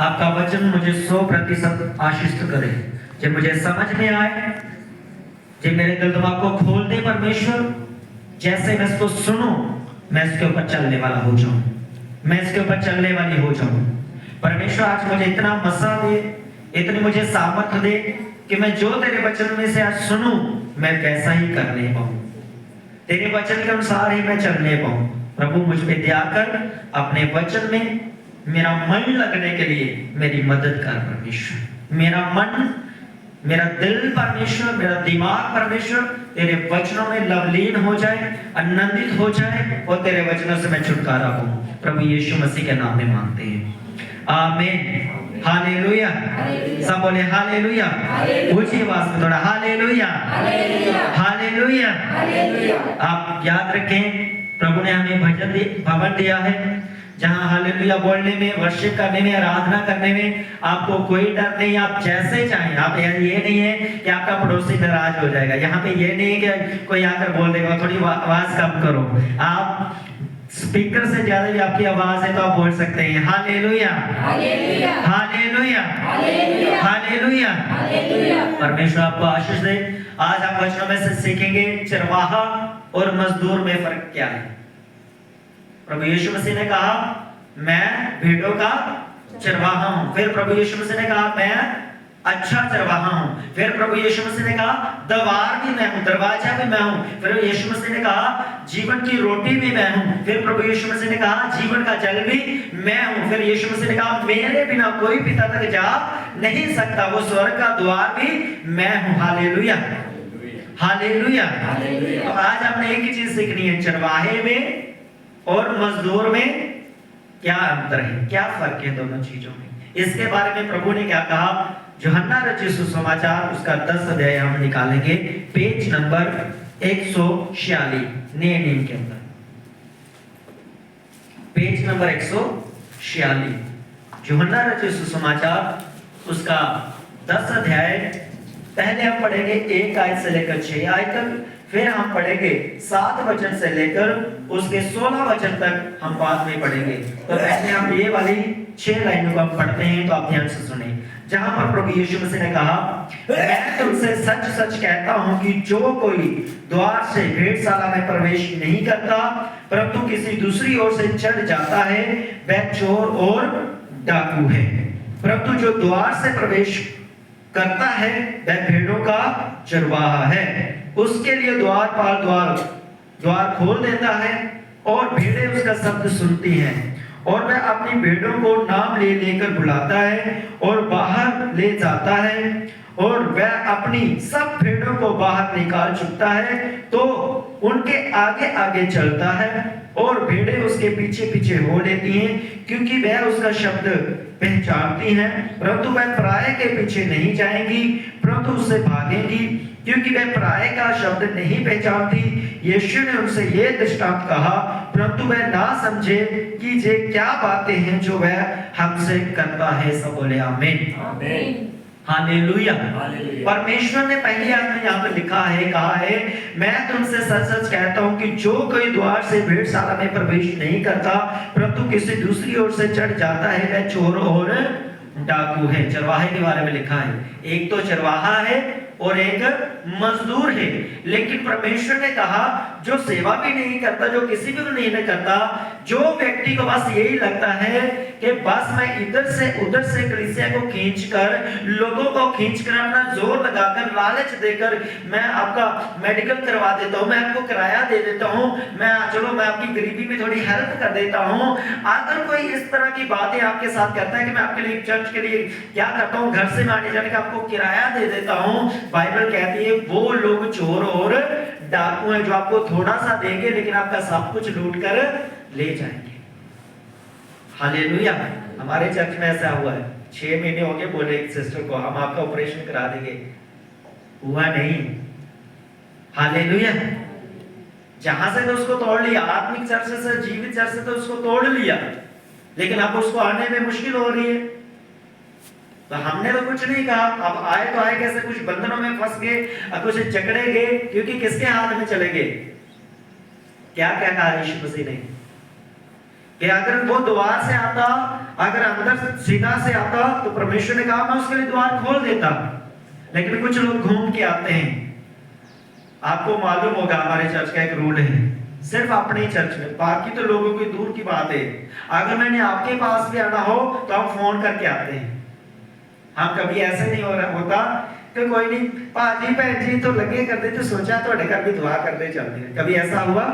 आपका वचन मुझे 100% आशीष करे, जब मुझे समझ में आए, जब मेरे दिल दिमाग को खोल दे परमेश्वर, जैसे मैं इसको सुनूं मैं इसके ऊपर चलने वाला हो जाऊं, मैं इसके ऊपर चलने वाली हो जाऊं। परमेश्वर आज मुझे इतना मसा दे, इतनी मुझे सामर्थ्य दे कि मैं जो तेरे वचन में से आज सुनूं मैं वैसा ही करने पाऊं, तेरे वचन के अनुसार ही मैं चलने पाऊं। प्रभु मुझ पे दया कर, अपने वचन में मेरा मन लगने के लिए मेरी मदद कर परमेश्वर। मेरा मन, मेरा दिल परमेश्वर, मेरा दिमाग परमेश्वर तेरे वचनों में लवलीन हो जाए, आनंदित हो जाए और तेरे वचनों से मैं छुटकारा पाऊं। प्रभु यीशु मसीह के नाम में मांगते हैं, आमीन, हालेलुया। सब बोले हालेलुया, ऊंची आवाज में थोड़ा हालेलुया, हालेलुया। आप याद रखें, प्रभु ने हमें भवन दिया है जहां हालेलुया बोलने में, वर्शिप करने में, आराधना करने में आपको कोई डर नहीं। आप जैसे चाहें, आप ये नहीं है कि आपका पड़ोसी नाराज हो जाएगा। यहाँ पे ये नहीं है कि कोई आकर बोल देगा थोड़ी आवाज कम करो। आप स्पीकर से ज्यादा भी आपकी आवाज है तो आप बोल सकते हैं हालेलुया, हालेलुया, हालेलुया, हालेलुया। परमेश्वर आपको आशीष दे। आज आप वचनों में से सीखेंगे चरवाहा और मजदूर में फर्क क्या है। प्रभु यीशु मसीह ने कहा मैं भेड़ों का चरवाहा हूं। फिर प्रभु यीशु मसीह ने कहा मैं अच्छा चरवाहा हूं। फिर प्रभु यीशु मसीह ने कहा द्वार भी मैं हूं, दरवाजा भी मैं हूं। फिर यीशु मसीह ने कहा जीवन की रोटी भी मैं हूं। फिर प्रभु यीशु मसीह ने कहा जीवन का जल भी मैं हूं। फिर यीशु मसीह ने कहा मेरे बिना कोई पिता तक जा नहीं सकता, वो स्वर्ग का द्वार भी मैं हूं। Hallelujah, hallelujah. तो आज हमने एक ही चीज सीखनी है, चरवाहे में और मजदूर में क्या अंतर है, क्या फर्क है दोनों चीजों में। इसके बारे में प्रभु ने क्या कहा, यूहन्ना रचित सुसमाचार उसका 10 अध्याय हम निकालेंगे, पेज नंबर 146 नए नियम के अंदर, पेज नंबर 146 यूहन्ना रचित सुसमाचार उसका 10 अध्याय। पहले हम पढ़ेंगे 1 आयत से लेकर 6 आयत तक, फिर हम पढ़ेंगे 7 वचन से लेकर उसके 16 वचन तक हम बाद में पढ़ेंगे। तो पहले हम ये वाली 6 लाइनों को हम पढ़ते हैं, तो आप ध्यान से सुने। जहां पर प्रभु यीशु मसीह ने कहा मैं तुमसे सच सच कहता हूं कि जो कोई द्वार से भेड़शाला में प्रवेश नहीं करता परंतु किसी दूसरी ओर से चढ़ जाता है वह चोर और डाकू है, परंतु जो द्वार से प्रवेश करता है वह भेड़ों का चरवाहा है। उसके लिए द्वारपाल द्वार खोल देता है और भेड़ें उसका शब्द सुनती हैं और वह अपनी भेड़ों को नाम ले लेकर बुलाता है और बाहर ले जाता है और वह अपनी सब भेड़ों को बाहर निकाल चुकता है तो उनके आगे आगे चलता है और भेड़ें उसके पीछे पीछे हो लेती हैं क्योंकि वह उसका शब्द पहचानती हैं, परंतु वह पराये के पीछे नहीं जाएंगी परंतु उससे भागेंगी क्योंकि वह पराये का शब्द नहीं पहचानती। यीशु ने उनसे यह दृष्टांत कहा परंतु वह ना समझे कि ये क्या बातें हैं जो वह हमसे करता है। सब बोले आमीन, आमीन, हालेलुया। परमेश्वर ने पहले आपने यहाँ पे लिखा है, कहा है मैं तुमसे सच सच कहता हूँ कि जो कोई द्वार से भेड़शाला में प्रवेश नहीं करता परंतु किसी दूसरी ओर से चढ़ जाता है वह चोर और डाकू है। चरवाहे के बारे में लिखा है, एक तो चरवाहा है और एक मजदूर है। लेकिन परमेश्वर ने कहा जो सेवा भी नहीं करता, जो किसी भी को नहीं करता, जो व्यक्ति को बस यही लगता है कि बस मैं इधर से उधर से कलीसिया को खींचकर, लोगों को खींचकर, अपना जोर लगाकर, लालच देकर मैं आपका मेडिकल करवा देता हूँ, मैं आपको किराया दे देता हूँ, चलो मैं आपकी गरीबी में थोड़ी हेल्प कर देता हूँ। अगर कोई इस तरह की बातें आपके साथ करता है कि मैं आपके लिए चर्च के लिए क्या करता हूँ, घर से आने जाने का आपको किराया दे देता हूँ, बाइबल कहती है वो लोग चोर और डाकू हैं जो आपको थोड़ा सा देंगे लेकिन आपका सब कुछ लूट कर ले जाएंगे। हालेलुया। हमारे चर्च में ऐसा हुआ है, 6 महीने हो गए, बोले एक सिस्टर को हम आपका ऑपरेशन करा देंगे, हुआ नहीं। हालेलुया। जहां से तो उसको तोड़ लिया, आत्मिक चर्च से, जीवित चर्च से तो उसको तोड़ लिया, लेकिन अब उसको आने में मुश्किल हो रही है। तो हमने तो कुछ नहीं कहा, अब आए तो आए कैसे, कुछ बंधनों में फंस गए, अब कुछ जकड़े गए, क्योंकि किसके हाथ में चले गए। क्या क्या कहा यीशु मसीह ने, कि अगर वो द्वार से आता, अगर अंदर सीधा से आता तो परमेश्वर ने कहा मैं उसके लिए द्वार खोल देता। लेकिन कुछ लोग घूम के आते हैं। आपको मालूम होगा हमारे चर्च का एक रूल है, सिर्फ अपने ही चर्च में, बाकी तो लोगों की दूर की बात है। अगर मैंने आपके पास भी आना हो तो हम फोन करके आते हैं। हम कभी ऐसे नहीं हो रहा होता कि कोई नहीं पाजी भैन जी तो लगे करते तो सोचा थोड़े घर भी दुआ करते चलते हैं। कभी ऐसा हुआ?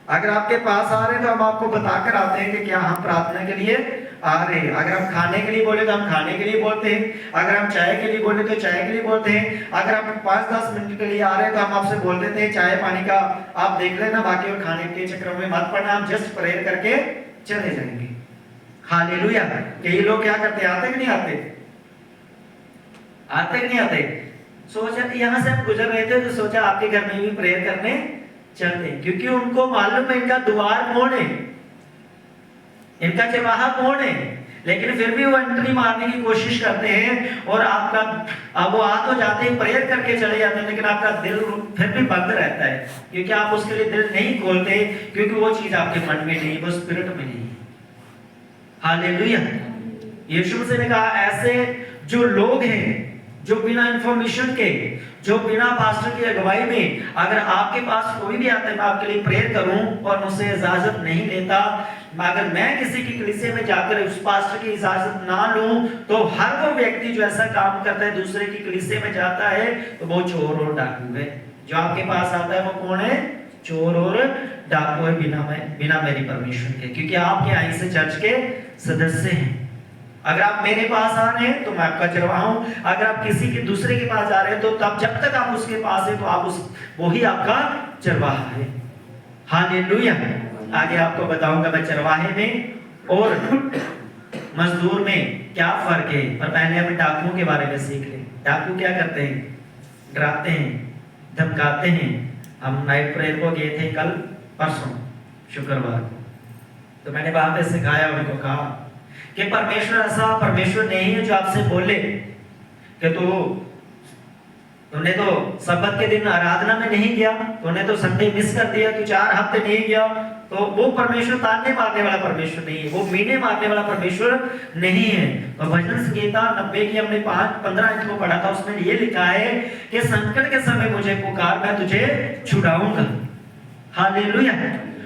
अगर आपके पास आ रहे तो हम आपको बताकर आते हैं कि क्या हम प्रार्थना के लिए आ रहे हैं। अगर हम खाने के लिए बोले तो हम खाने के लिए बोलते हैं, अगर हम चाय के लिए बोले तो चाय के लिए बोलते हैं, अगर हम 5-10 मिनट के लिए आ रहे हैं तो हम आपसे बोल देते हैं चाय पानी का आप देख लेना, बाकी और खाने के चक्कर में मत पड़ना, हम जस्ट प्रेयर करके चले जाएंगे। हालेलुया। कई लोग क्या करते हैं, आते कि नहीं आते? आते कि नहीं आते? सोचा यहाँ से हम गुजर रहे थे तो सोचा आपके घर में भी प्रेयर करने चलते, क्योंकि उनको मालूम है इनका द्वार कौन है, इनका चरवाहा कौन है। लेकिन फिर भी वो एंट्री मारने की कोशिश करते हैं और आपका अब वो आ तो जाते हैं, प्रेयर करके चले जाते हैं, लेकिन आपका दिल फिर भी बंद रहता है, क्योंकि आप उसके लिए दिल नहीं खोलते, क्योंकि वो चीज आपके मन में नहीं, वो स्पिरिट में नहीं। हालेलुया। यीशु मसीह ने कहा ऐसे जो लोग हैं जो बिना इंफॉर्मेशन के, जो बिना पास्टर की अगुवाई में, अगर आपके पास कोई भी आता है मैं आपके लिए प्रेयर करूं और मुझसे इजाजत नहीं लेता, अगर मैं किसी की कलीसिया में जाकर उस पास्टर की इजाजत ना लूं, तो हर वो व्यक्ति जो ऐसा काम करता है दूसरे की कलीसिया में जाता है तो वो चोर और डाकू है। जो आपके पास आता है वो कौन है? चोर और डाकू है, बिना मेरी परमिशन के, क्योंकि आपके आई से चर्च के सदस्य हैं। अगर आप मेरे पास आ रहे हैं तो मैं आपका चरवाहा हूं, अगर आप किसी के दूसरे के पास जा रहे हैं तो तब जब तक आप उसके पास है तो आप वो ही आपका चरवाहा है। हालेलुया। आगे आपको बताऊंगा मैं चरवाहे में और मजदूर में क्या फर्क है, पर पहले हम डाकुओं के बारे में सीख लें। डाकू क्या करते हैं? डराते हैं, धमकाते हैं। हम नाइट प्रेयर को गए थे कल परसों शुक्रवार को, तो मैंने वहां पे सिखाया, उनको कहा कि परमेश्वर ऐसा परमेश्वर नहीं है जो आपसे बोले कि तूने तो सब्बत के दिन आराधना में नहीं गया, तूने तो संडे मिस कर दिया, तू 4 हफ्ते नहीं गया। तो वो परमेश्वर ताने मारने वाला परमेश्वर नहीं है, वो मीने मारने वाला परमेश्वर नहीं है। तो भजन संहिता 90 की हमने 5-15 अंक को पढ़ा था, उसमें ये लिखा है कि संकट के समय मुझे पुकार, मैं तुझे छुड़ाऊंगा। हालेलुया।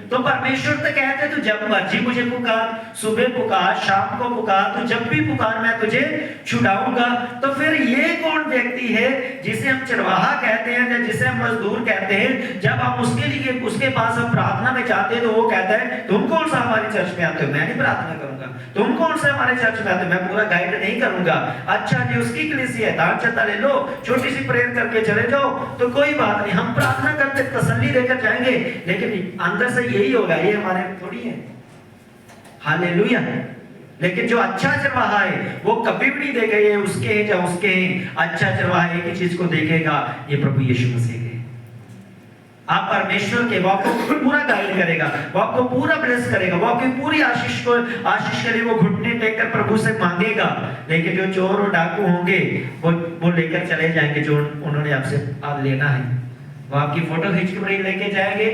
तो परमेश्वर तो कहते तू जब मर्जी मुझे पुकार, सुबह पुकार, शाम को पुकार, तू जब भी पुकार मैं तुझे छुड़ाऊंगा। तो फिर ये कौन व्यक्ति है जिसे हम चरवाहा कहते हैं या जिसे हम मजदूर कहते हैं, जब हम उसके लिए उसके पास हम प्रार्थना में जाते हैं तो वो कहता है तुम कौन सा हमारे चर्च में आते हो, मैं नहीं प्रार्थना करूंगा, तुम कौन सा हमारे चर्च में आते हो, मैं पूरा गाइड नहीं करूंगा। अच्छा जी उसकी कलीसिया है, दान चंदा ले लो, छोटी सी प्रेयर करके चले जाओ, तो कोई बात नहीं, हम प्रार्थना करते तसल्ली देकर जाएंगे, लेकिन अंदर से यही होगा, ये हमारे थोड़ी है। हालेलुया। लेकिन जो अच्छा चरवाहा है वो कभी भी नहीं देखेगा ये उसके हैं या उसके हैं। अच्छा चरवाहा एक ही चीज को देखेगा, ये प्रभु यीशु मसीह के, आप परमेश्वर के, वो आपको पूरा गाइड करेगा, वो आपको पूरा ब्लेस करेगा, वो आपकी पूरी आशीष के लिए वो घुटने टेक कर प्रभु से मांगेगा। लेकिन जो चोर और डाकू होंगे वो लेकर चले जाएंगे जो उन्होंने आपसे लेना है, वो आपकी फोटो खींच के लेके जाएंगे,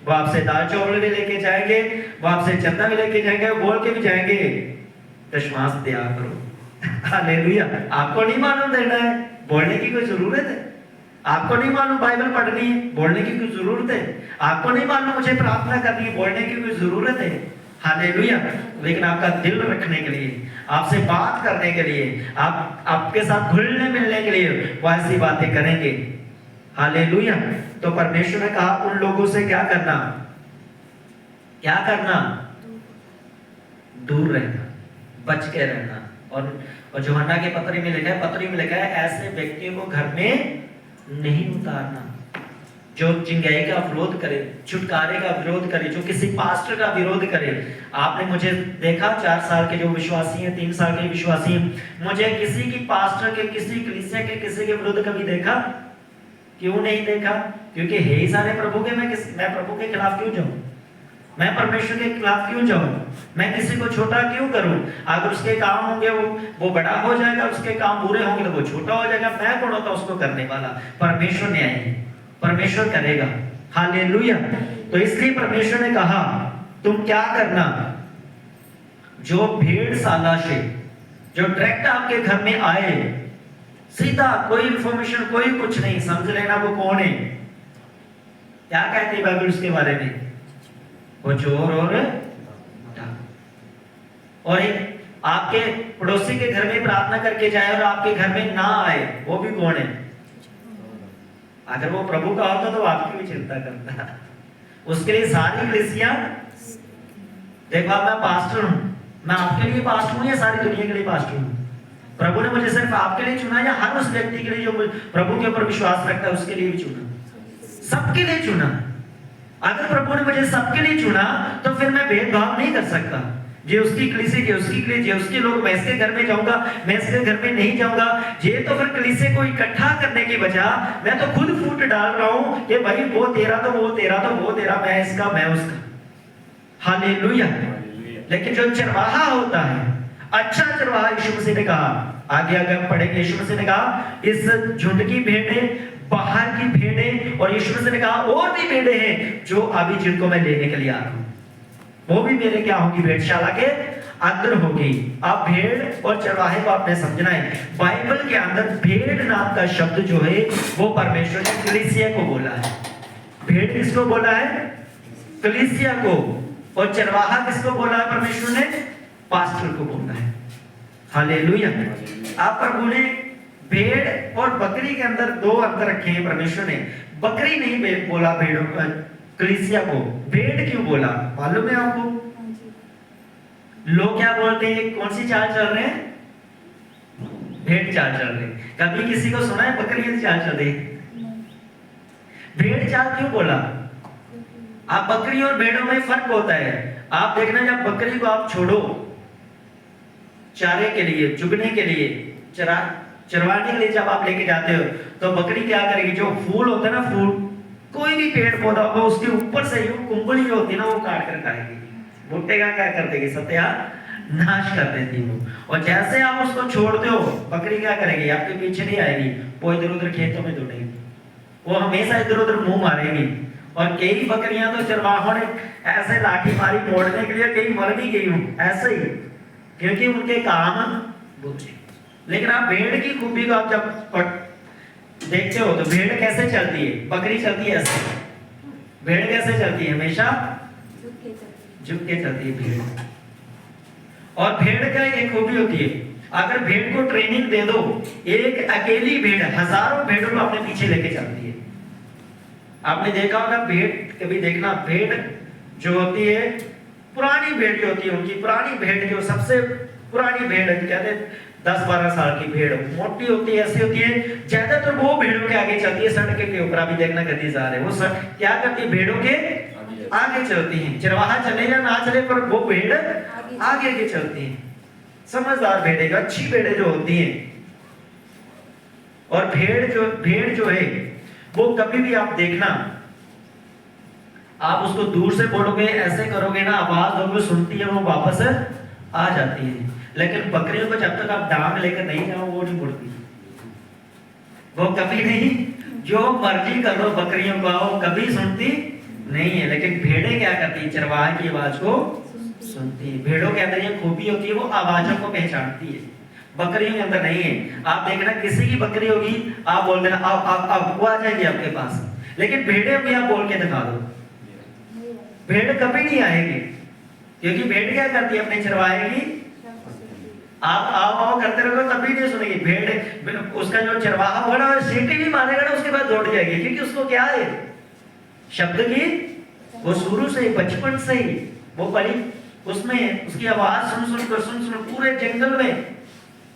वो आपसे दाल चावल भी लेके जाएंगे, वो आपसे चंदा भी लेके जाएंगे, बोल के भी जाएंगे दशमांश दिया करो। हालेलुया। आपको नहीं मालूम देना है, बोलने की कोई जरूरत है? आपको नहीं मालूम बाइबल पढ़नी है, बोलने की कोई जरूरत है? आपको नहीं मालूम मुझे प्रार्थना करनी है, बोलने की कोई जरूरत है? हालेलुया। लेकिन आपका दिल रखने के लिए, आपसे बात करने के लिए, आपके साथ घुलने मिलने के लिए वो ऐसी बातें करेंगे। हालेलुया। तो परमेश्वर ने कहा उन लोगों से क्या करना, क्या करना? दूर रहना, बच के रहना। और यूहन्ना के पत्री में लिखा है ऐसे व्यक्तियों को घर में नहीं उतारना जो चिंगाई का विरोध करे, छुटकारे का विरोध करे, जो किसी पास्टर का विरोध करे। आपने मुझे देखा 4 साल के जो विश्वासी हैं, 3 साल के विश्वासी हैं, मुझे किसी की पास्टर के, किसी कलीसिया के, किसी के विरुद्ध कभी देखा? क्यों नहीं देखा? क्योंकि है ही सारे प्रभु के। मैं प्रभु के खिलाफ क्यों जाऊं? मैं परमेश्वर के खिलाफ क्यों जाऊं? मैं किसी को छोटा क्यों करूं? अगर उसके काम होंगे वो बड़ा हो जाएगा, उसके काम बुरे होंगे तो वो छोटा हो जाएगा। मैं कौन होता उसको करने वाला? परमेश्वर न्याय है, परमेश्वर करेगा। हालेलुया। तो इसलिए परमेश्वर ने कहा तुम क्या करना, जो भेड़शाला से जो डायरेक्ट आपके घर में आए, सीधा कोई इंफॉर्मेशन कोई कुछ नहीं, समझ लेना वो कौन है। क्या कहती है बाइबल उसके बारे में? वो चोर और एक आपके पड़ोसी के घर में प्रार्थना करके जाए और आपके घर में ना आए, वो भी कौन है? अगर वो प्रभु का होता तो आपकी भी चिंता करता। उसके लिए सारी कलीसिया, देखो मैं पास्टर हूं, मैं आपके लिए पास्टर हूं या सारी दुनिया के लिए पास्टर हूं? प्रभु ने मुझे सिर्फ आपके लिए चुना या हर उस व्यक्ति के लिए जो प्रभु के ऊपर विश्वास रखता है उसके लिए भी चुना? सबके लिए चुना। अगर प्रभु ने मुझे सबके लिए चुना तो फिर मैं भेदभाव नहीं कर सकता। जे उसकी कलीसिया, जे उसकी कलीसिया, जे उसके लोग, मैं इसके घर में जाऊंगा, मैं इसके घर में नहीं जाऊंगा। ये तो फिर कलीसिया को इकट्ठा करने की बजाय मैं तो खुद फूट डाल रहा हूं कि भाई वो तेरा तो वो तेरा तो वो तेरा, मैं इसका मैं उसका। हालेलुया। लेकिन जो चरवाहा होता है, अच्छा चरवाहा, यीशु मसीह ने कहा, आगे आगे हम पढ़ेंगे, यीशु मसीह ने कहा इस झुंड की भेड़ें, बाहर की भेड़ें, और यीशु मसीह ने कहा और भी भेड़ें हैं जो अभी जिनको मैं लेने के लिए आ रहा हूं, वो भी मेरे क्या होगी? भेड़शाला के अंदर होगी। अब भेड़ और चरवाहे को आपने समझना है। बाइबल के अंदर भेड़ नाम का शब्द जो है वो परमेश्वर ने कलीसिया को बोला है। भेड़ किसको बोला है? कलीसिया को। और चरवाहा किसको बोला है परमेश्वर ने? पास्टर को बोला है। हालेलुया। आप प्रभु ने भेड़ और बकरी के अंदर दो अंतर रखे हैं परमेश्वर ने। बकरी नहीं बोला भेड़ों कलीसिया को, भेड़ क्यों बोला मालूम है आपको? लोग क्या बोलते हैं? कौन सी चाल चल रहे हैं? भेड़ चाल चल रहे हैं। कभी किसी को सुना है बकरी की चाल चल रही? भेड़ चाल क्यों बोला? आप बकरी और भेड़ों में फर्क होता है। आप देखना, जब बकरी को आप छोड़ो चारे के लिए, चुगने के लिए, चरवाने के लिए जब आप लेके जाते हो तो बकरी क्या करेगी? जो फूल होता है ना, फूल, कोई भी पेड़ पौधा होगा उसके ऊपर से ही कुंबली जो होती है ना वो काट कर खाएगी। भुट्टे का क्या कर देगी? सत्यानाश कर देती वो। और जैसे आप उसको छोड़ते हो, बकरी क्या करेगी? आपके पीछे नहीं आएगी, वो इधर उधर खेतों में दौड़ेगी, वो हमेशा इधर उधर मुंह मारेगी। और कई बकरियां तो चरवाहों ने ऐसे लाठी मारी मोड़ने के लिए, कई मर भी गई हूं ऐसे ही, क्योंकि उनके काम बुरे। लेकिन आप भेड़ की खूबी को आप जब देखते हो तो भेड़ कैसे चलती है? बकरी चलती है ऐसे, भेड़ कैसे चलती है? हमेशा झुक के चलती है भेड़। और भेड़ का एक खूबी होती है, अगर भेड़ को ट्रेनिंग दे दो, एक अकेली भेड़ हजारों भेड़ों को अपने पीछे लेके चलती है। आपने देखा होगा, भेड़ कभी देखना, भेड़ जो होती है, पुरानी भेड़ जो होती है, उनकी पुरानी भेड़ जो सबसे पुरानी भेड़ कहते हैं 10-12 साल की भेड़ मोटी होती है, ऐसी होती है, ज्यादातर वो भेड़ों के आगे चलती है। सड़क के ऊपर अभी देखना गद्दी जा रहे, वो क्या करती है? भेड़ों के आगे चलती हैं। चरवाहा चले या ना चले, पर वो भेड़ आगे आगे चलती है। समझदार भेड़े, अच्छी भेड़े जो होती हैं। और भेड़ जो है वो कभी भी आप देखना, आप उसको दूर से बोलोगे, ऐसे करोगे ना, आवाज दोगे, सुनती है, वो वापस आ जाती है। लेकिन बकरियों को जब तक आप डांग लेकर नहीं जाओ वो नहीं मुड़ती, वो कभी नहीं, जो मर्जी कर लो बकरियों को, आओ कभी सुनती नहीं है। लेकिन भेड़ें क्या करती है? चरवाहे की आवाज को सुनती है। भेड़ों के अंदर ये खूबी होती है, वो आवाजों को पहचानती है, बकरियों के अंदर नहीं है। आप देखना, किसी की बकरी होगी, आप बोल देना आओ, वो आ जाएगी आपके पास। लेकिन भेड़े होगी, आप बोल के दिखा दो, भेड़ कभी नहीं आएगी, क्योंकि भेड़ क्या करती है? अपने चरवाहे की आप आओ करते रहोगे तभी नहीं सुनेगी भेड़। उसका जो चरवाहा होगा ना, सीटी भी मारेगा ना, उसके बाद दौड़ जाएगी, क्योंकि उसको क्या है? शब्द की, वो शुरू से बचपन से ही वो पड़ी उसमें, उसकी आवाज सुन पूरे जंगल में,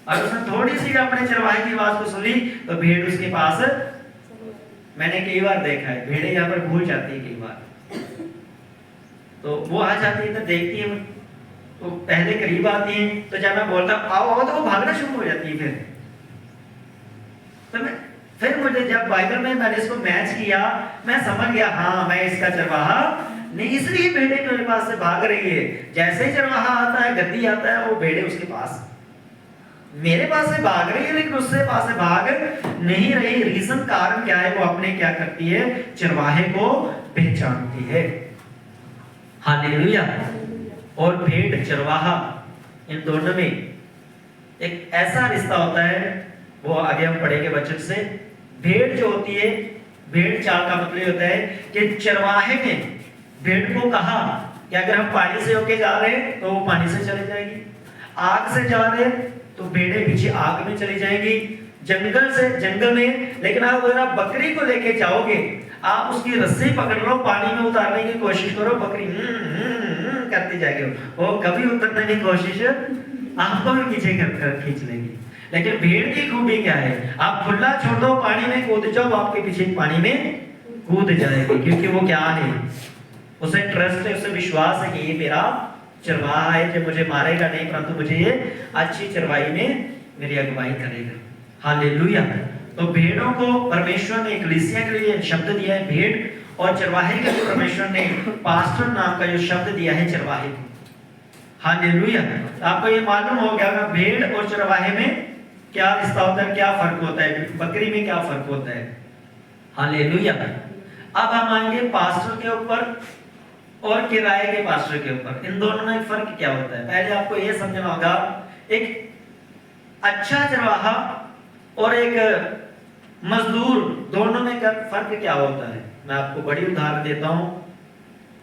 और उसने थोड़ी सी अपने चरवाहे की आवाज को सुनी तो भेड़ उसके पास। मैंने कई बार देखा है, भेड़ें यहाँ पर भूल जाती है कई बार, तो वो आ जाती है तो देखती है, तो पहले करीब आती है, तो जब मैं बोलता आओ आओ तो वो भागना शुरू हो जाती है। फिर मुझे जब बाइबल में मैंने इसको मैच किया, मैं समझ गया, हाँ मैं इसका चरवाहा नहीं, इसलिए भेड़े मेरे पास से भाग रही है। जैसे ही चरवाहा आता है, गद्दी आता है, वो भेड़े उसके पास मेरे पास से भाग रही है, लेकिन उससे पास से भाग नहीं रही। रीजन, कारण क्या है? वो अपने क्या करती है? चरवाहे को पहचानती है। हालेलुया। और भेड़ चरवाहा, इन दोनों में एक ऐसा रिश्ता होता है, वो आगे हम पढ़ेंगे वचन से। भेड़ जो होती है, भेड़ चाल का मतलब होता है कि चरवाहे ने भेड़ को कहा कि अगर हम पानी से होके जा रहे हैं तो वो पानी से चली जाएगी, आग से जा रहे हैं तो भेड़ें पीछे आग में चली जाएंगी, जंगल से जंगल में। लेकिन आप अगर आप बकरी को लेके जाओगे, आप उसकी रस्सी पकड़ लो, पानी में उतारने की कोशिश करो, बकरी करती जाएगी, वो कभी उतरने की कोशिश आपको भी पीछे कर खींच लेगी। लेकिन भेड़ की खूबी क्या है, आप खुला छोड़ दो, पानी में कूद जाओ, आपके पीछे पानी में कूद जाएगी, क्योंकि वो क्या है, उसे ट्रस्ट है, उसे विश्वास है कि ये मेरा चरवाहा है जो मुझे मारेगा नहीं, परंतु मुझे ये अच्छी चरवाई में मेरी अगुवाई करेगा। हालेलुया। तो भेड़ों को परमेश्वर ने कलीसिया के लिए शब्द दिया है भेड़, और चरवाहे के लिए परमेश्वर ने पास्टर नाम का जो शब्द दिया है चरवाहे को। हालेलुया। आपको ये मालूम हो गया भेड़ और चरवाहे में क्या रिश्ता होता है, क्या फर्क होता है, बकरी में क्या फर्क होता है। हालेलुया। अब हम आएंगे पास्टर के ऊपर और किराए के पास्टर के ऊपर। इन दोनों में फर्क क्या होता है, पहले आपको यह समझना होगा, एक अच्छा चरवाहा और एक मजदूर, दोनों में फर्क क्या होता है। मैं आपको बड़ी उदाहरण देता हूं।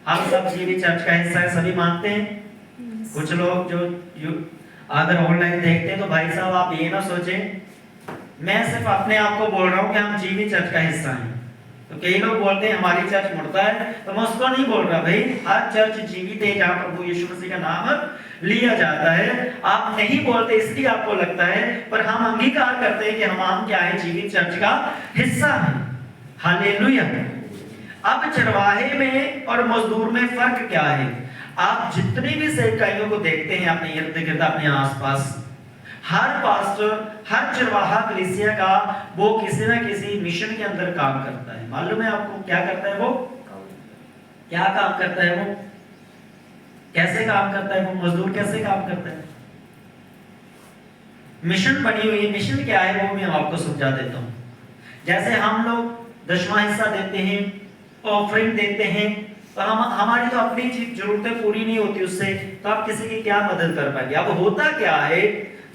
हम सब जीवी चर्च का हिस्सा है, सभी मानते हैं। कुछ लोग जो अगर ऑनलाइन देखते हैं तो भाई साहब आप ये ना सोचें मैं सिर्फ अपने आप को बोल रहा हूं कि हम जीवी चर्च का हिस्सा हैं। तो कई लोग बोलते हैं हमारी चर्च मुड़ता है, तो मैं उसको नहीं बोल रहा, भाई हर चर्च जीवित है जहां प्रभु यीशु मसीह का नाम लिया जाता है। आप नहीं बोलते इसलिए आपको लगता है, पर हम अंगीकार करते हैं कि हम क्या है, जीवित चर्च का हिस्सा है। हालेलुया। अब चरवाहे में और मजदूर में फर्क क्या है। आप जितनी भी सेवकाइयों को देखते हैं अपने इर्द गिर्द, अपने आसपास, हर पास्टर, हर चरवाहा कलीसिया का वो किसी ना किसी मिशन के अंदर काम करता है। मालूम है आपको क्या करता है, वो क्या काम करता है, वो कैसे काम करता है, वो मजदूर कैसे काम करता है। मिशन बनी हुई है, मिशन क्या है वो मैं आपको समझा देता हूं। जैसे हम लोग दशवां हिस्सा देते हैं, ऑफरिंग देते हैं, तो हमारी तो अपनी जरूरतें पूरी नहीं होती उससे, तो आप किसी की क्या मदद कर पाएंगे। अब होता क्या है,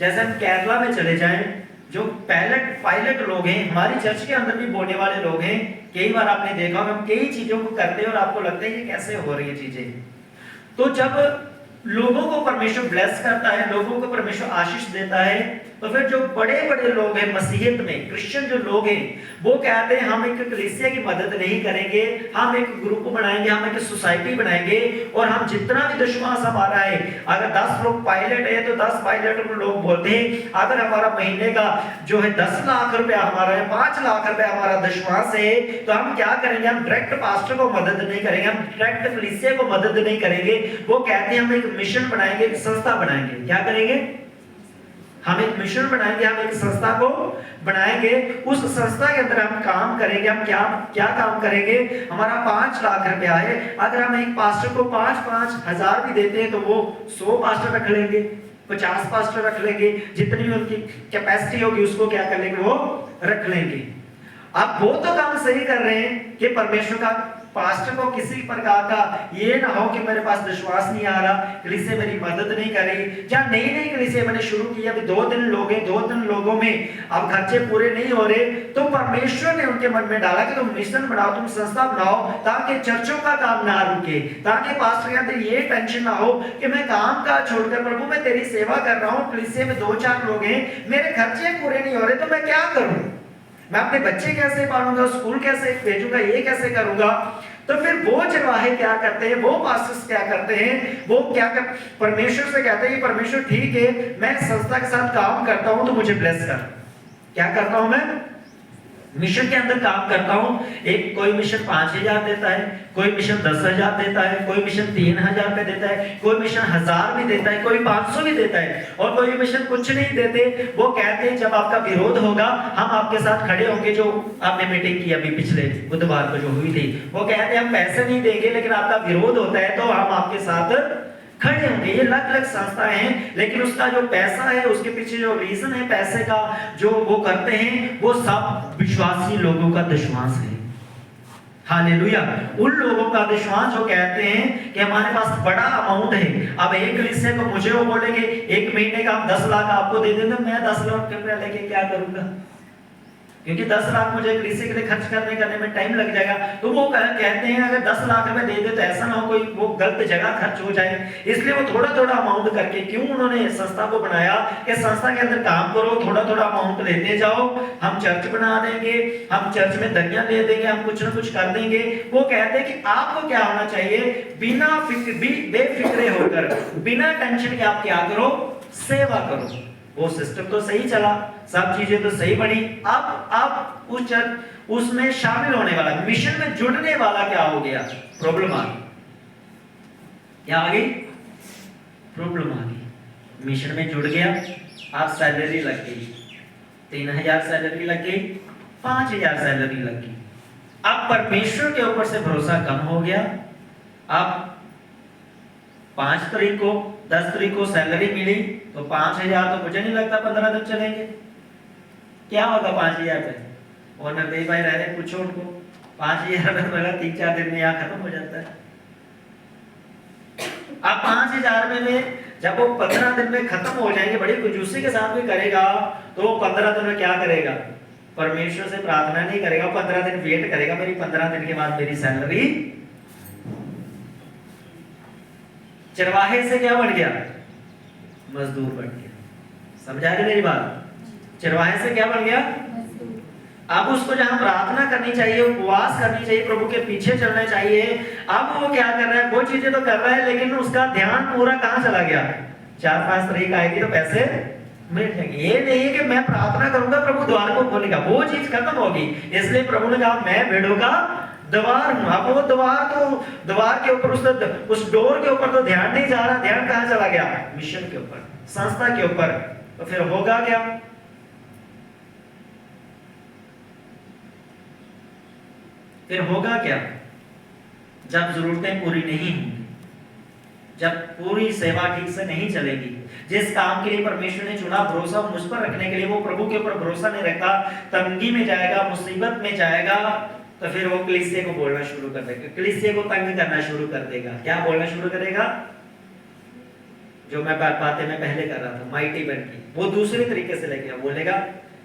जैसे हम केरला में चले जाएं, जो पायलट लोग हैं, हमारी चर्च के अंदर भी बोलने वाले लोग हैं, कई बार आपने देखा हम कई चीजों को करते हैं और आपको लगता है कि कैसे हो रही है चीजें। तो जब लोगों को परमेश्वर ब्लेस करता है, लोगों को परमेश्वर आशीष देता है, तो फिर जो बड़े बड़े लोग हैं मसीहियत में, क्रिश्चियन जो लोग हैं, वो कहते हैं हम एक कलीसिया की मदद नहीं करेंगे, हम एक ग्रुप बनाएंगे, हम एक सोसाइटी बनाएंगे, और हम जितना भी दशमांश हमारा है, अगर 10 लोग पायलट है तो 10 पायलट लोग बोलते हैं, अगर हमारा महीने का जो है 10 लाख रुपया हमारा है, 5 लाख रुपया हमारा दशमांश है, तो हम क्या करेंगे, हम डायरेक्ट पास्टर को मदद नहीं करेंगे, हम डायरेक्ट कलीसिया को मदद नहीं करेंगे। वो कहते हैं हम एक मिशन बनाएंगे, एक संस्था बनाएंगे। क्या करेंगे, हम एक मिशन बनाएंगे, हम एक संस्था को बनाएंगे, उस संस्था के अंदर हम काम करेंगे। हम क्या क्या काम करेंगे, हमारा 5 लाख रुपया है, अगर हम एक पास्टर को 5-5 हजार भी देते हैं तो वो 100 पास्टर रख लेंगे, 50 पास्टर रख लेंगे, जितनी भी उनकी कैपेसिटी होगी उसको क्या कर लेंगे, वो रख लेंगे। अब वो तो काम सही कर रहे हैं कि परमेश्वर का पास्टर को किसी प्रकार का ये ना हो कि मेरे पास विश्वास नहीं आ रहा, कलीसिया मेरी मदद नहीं कर रही, या नई कलीसिया मैंने शुरू की, अभी 2-3 लोग हैं, 2-3 लोगों में अब खर्चे पूरे नहीं हो रहे, तो परमेश्वर ने उनके मन में डाला कि तुम मिशन बनाओ, तुम संस्था बनाओ, ताकि चर्चों का काम ना रुके, ताकि पास्टर के अंदर ये टेंशन ना हो कि मैं काम का छोड़कर प्रभु मैं तेरी सेवा कर रहा हूँ, कलीसिया में 2-4 लोग हैं, मेरे खर्चे पूरे नहीं हो रहे, तो मैं क्या करूं, मैं अपने बच्चे कैसे पालूंगा, स्कूल कैसे भेजूंगा, ये कैसे करूंगा। तो फिर वो चरवाहे क्या करते हैं, वो पास्टर्स क्या करते हैं, वो क्या कर परमेश्वर से कहते हैं कि परमेश्वर ठीक है, मैं संस्था के साथ काम करता हूं तो मुझे ब्लेस कर। क्या करता हूं मैं, मिशन के अंदर काम करता हूं। एक कोई मिशन 5,000 देता है, कोई मिशन 10,000 देता है, कोई मिशन 3,000 रुपए देता है, कोई मिशन 1,000 भी देता है, कोई 500 भी देता है, और कोई मिशन कुछ नहीं देते। वो कहते हैं जब आपका विरोध होगा हम आपके साथ खड़े होंगे, जो आपने मीटिंग की अभी पिछले बुधवार को जो हुई थी, वो कहते हैं हम पैसे नहीं देंगे, लेकिन आपका विरोध होता है तो हम आपके साथ खड़े होंगे। ये अलग-अलग संस्थाएं हैं, लेकिन उसका जो पैसा है, उसके पीछे जो रीजन है पैसे का, जो वो करते हैं, वो सब विश्वासी लोगों का दशमांश है। हालेलुया। उन लोगों का विश्वास जो कहते हैं कि हमारे पास बड़ा अमाउंट है, अब एक कलीसिया को मुझे वो बोलेंगे एक महीने का हम 10 लाख आपको दे देंगे, मैं 10 लाख रुपया लेके क्या करूंगा, क्योंकि 10 लाख मुझे कलीसिया के लिए खर्च करने में टाइम लग जाएगा। तो वो कहते हैं अगर 10 लाख रुपए दे दे तो ऐसा ना हो कोई वो गलत जगह खर्च हो जाए, इसलिए वो थोड़ा थोड़ा अमाउंट करके, क्यों उन्होंने संस्था को बनाया कि संस्था के अंदर काम करो, थोड़ा थोड़ा अमाउंट लेते जाओ, हम चर्च बना देंगे, हम चर्च में दरिया ले देंगे, हम कुछ ना कुछ कर देंगे। वो कहते हैं कि आपको क्या होना चाहिए, बिना बेफिक्रे होकर, बिना टेंशन के आप क्या करो, सेवा करो। वो सिस्टम तो सही चला, सब चीजें तो सही बनी, अब उस चर्च उसमें शामिल होने वाला, मिशन में जुड़ने वाला क्या हो गया, प्रॉब्लम आ गई। क्या आ गई, प्रॉब्लम आ गई। मिशन में जुड़ गया, आप सैलरी लग गई, 3000 सैलरी लग गई, 5000 सैलरी लग गई। अब परमेश्वर के ऊपर से भरोसा कम हो गया। अब 5 तारीख को 10 तारीख को सैलरी मिली तो 5000 तो मुझे नहीं लगता 15 दिन चलेंगे। क्या होगा 5000 पे, और नरदेव भाई रह रहे, पूछो उनको, 5000 में मेरा 3-4 दिन में यहाँ खत्म हो जाता है। अब 5000 में जब वो 15 दिन में खत्म हो जाएंगे, बड़ी कंजूसी के साथ भी करेगा तो वो 15 दिन में क्या करेगा, परमेश्वर से प्रार्थना नहीं करेगा, 15 दिन वेट करेगा, मेरी 15 दिन के बाद मेरी सैलरी। चरवाहे से क्या बन गया, मजदूर बन गया। समझा रहे मेरी बात, चरवाहे से क्या बन गया। अब उसको जहां प्रार्थना करनी चाहिए, उपवास करनी चाहिए, प्रभु के पीछे चलना चाहिए, अब वो क्या कर रहा है, वो चीजें तो कर रहा है, लेकिन उसका ध्यान पूरा कहां चला गया, 4-5 तारीख आएगी तो पैसे मिल जाएंगे। ये नहीं है कि मैं प्रार्थना करूंगा प्रभु द्वार को खोलेगा, वो चीज खत्म होगी। इसलिए प्रभु ने कहा मैं भेड़ों का द्वार हूं। अब वो द्वार के ऊपर, उस डोर के ऊपर तो ध्यान नहीं जा रहा, ध्यान कहां चला गया, मिशन के ऊपर, संस्था के ऊपर। तो फिर होगा क्या, फिर होगा क्या, जब जरूरतें पूरी नहीं होंगी, जब पूरी सेवा ठीक से नहीं चलेगी, जिस काम के लिए परमेश्वर ने चुना, भरोसा मुझ पर रखने के लिए, वो प्रभु के ऊपर भरोसा नहीं रखता, तंगी में जाएगा, मुसीबत में जाएगा, तो फिर वो कलीसिया को बोलना शुरू कर देगा, कलीसिया को तंग करना शुरू कर देगा। क्या बोलना शुरू करेगा, जो मैं बातें मैं पहले कर रहा था, माइटी बन की, वो दूसरे तरीके से लेके बोलेगा,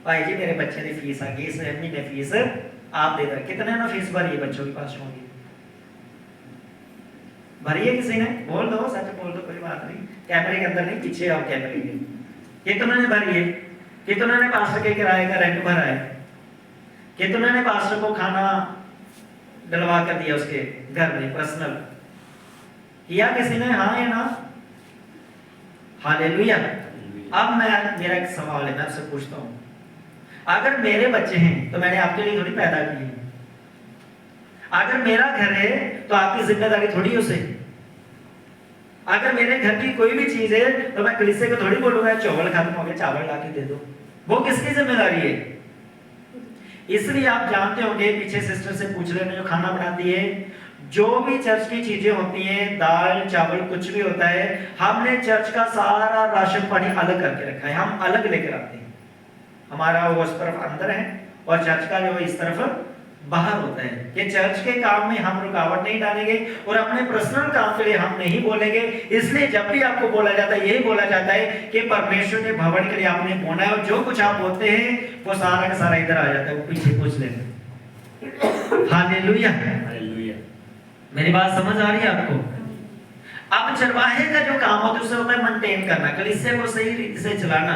भाई जी मेरे बच्चे ने फीस आ गई, इस महीने फीस आप दे दो, कितने ना फीस भरी है बच्चों के पास होगी, भरी है किसी ने, बोल दो, सच बोल दो, कोई बात नहीं, कैमरे के अंदर नहीं, पीछे आओ कैमरे के, कितने ने भरी है, कितने ने पास्टर के किराए का रेंट भरा है, कितने ने पास्टर को खाना डलवा कर दिया उसके घर में पर्सनल किया किसी ने, हाँ या ना, हालेलुया। अब मेरा एक सवाल है, मैं आपसे पूछता हूं, अगर मेरे बच्चे हैं तो मैंने आपके लिए थोड़ी पैदा की है, अगर मेरा घर है तो आपकी जिम्मेदारी थोड़ी उसे, अगर मेरे घर की कोई भी चीज है तो मैं कलीसिया को थोड़ी बोलूंगा चावल खत्म हो गया चावल ला के दे दो, वो किसकी जिम्मेदारी है। इसलिए आप जानते होंगे, पीछे सिस्टर से पूछ लेना जो खाना बनाती है, जो भी चर्च की चीजें होती हैं, दाल चावल कुछ भी होता है, हमने चर्च का सारा राशन पानी अलग करके रखा है, हम अलग लेकर आते हैं, हमारा वो उस तरफ अंदर है और चर्च का जो इस तरफ बाहर होता है। कि चर्च के काम में हम रुकावट नहीं डालेंगे और अपने पर्सनल काम के लिए हम नहीं बोलेंगे। इसलिए जब भी आपको बोला जाता है, यही बोला जाता है कि परमेश्वर ने भवन के लिए आपने बोना है, और जो कुछ आप बोलते हैं वो सारा का सारा इधर आ जाता है, वो पीछे पूछ लेते। Hallelujah, hallelujah. मेरी बात समझ आ रही है आपको। अब चरवाहे का जो काम होता है उसे होता है मेंटेन करना, कलीसिया को सही रीति से चलाना।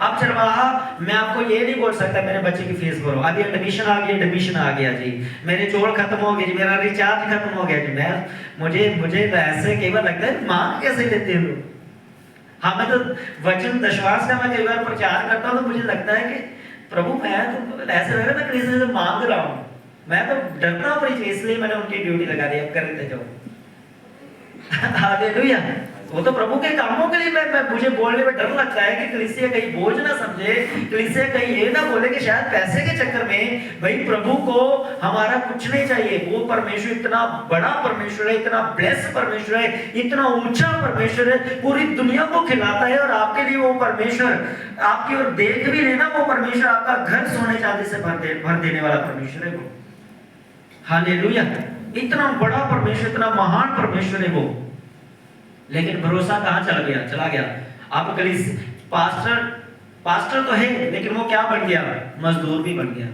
अब चरवाहा, मैं आपको ये नहीं बोल सकता मेरे बच्चे की फीस भरो, अभी एडमिशन आ गया, एडमिशन आ गया जी, मेरे चोल खत्म हो गए जी, मेरा रिचार्ज खत्म हो गया जी, मैं मुझे ऐसे कई बार लगता है मांग कैसे लेते हो। हाँ, मैं तो वचन दशवार्ष का मैं कई बार प्रचार करता हूँ तो मुझे लगता है कि प्रभु मैं तो ऐसे लग रहा है किसी से मांग रहा हूँ, मैं तो डरता हूँ, इसलिए मैंने उनकी ड्यूटी लगा दी, अब कर देते जाओ। हालेलुया। वो तो प्रभु के कामों के लिए मुझे बोलने में डर लगता है कि कलीसिया कहीं बोझ ना समझे, कलीसिया कहीं ये ना बोले कि शायद पैसे के चक्कर में भाई प्रभु को हमारा कुछ नहीं चाहिए। वो परमेश्वर इतना बड़ा परमेश्वर है, इतना ब्लेस परमेश्वर है, इतना ऊंचा परमेश्वर है, पूरी दुनिया को खिलाता है, और आपके लिए वो परमेश्वर आपकी ओर देख भी लेना, वो परमेश्वर आपका घर सोने चांदी से भर देने वाला परमेश्वर है वो। हालेलुया। इतना बड़ा परमेश्वर, इतना महान परमेश्वर है वो, लेकिन भरोसा कहाँ चला गया। आप पास्टर तो है, लेकिन वो क्या बन गया, मजदूर भी बन गया।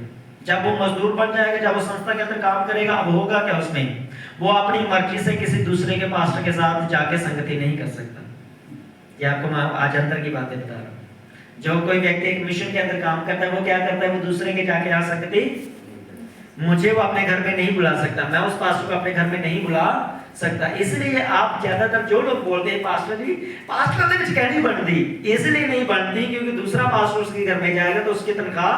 जब वो मजदूर बन जाएगा, जब वो संस्था के अंदर काम करेगा, अब होगा क्या उसमें, वो अपनी मर्जी से किसी दूसरे के पास्टर के साथ जाके संगति नहीं कर सकता। ये आपको मैं आज अंदर की बातें बता रहा हूँ। जो कोई व्यक्ति एक मिशन के अंदर काम करता है, वो क्या करता है, वो दूसरे के जाके आ सकती, मुझे वो अपने घर में नहीं बुला सकता, मैं उस पास्टर को अपने घर में नहीं बुला सकता। इसलिए आप ज्यादातर जो लोग बोलते हैं पास्टर जी, पास्टर ने कहनी बनती, इसलिए नहीं बनती क्योंकि दूसरा पास्टर उसके घर में जाएगा तो उसकी तनख्वाह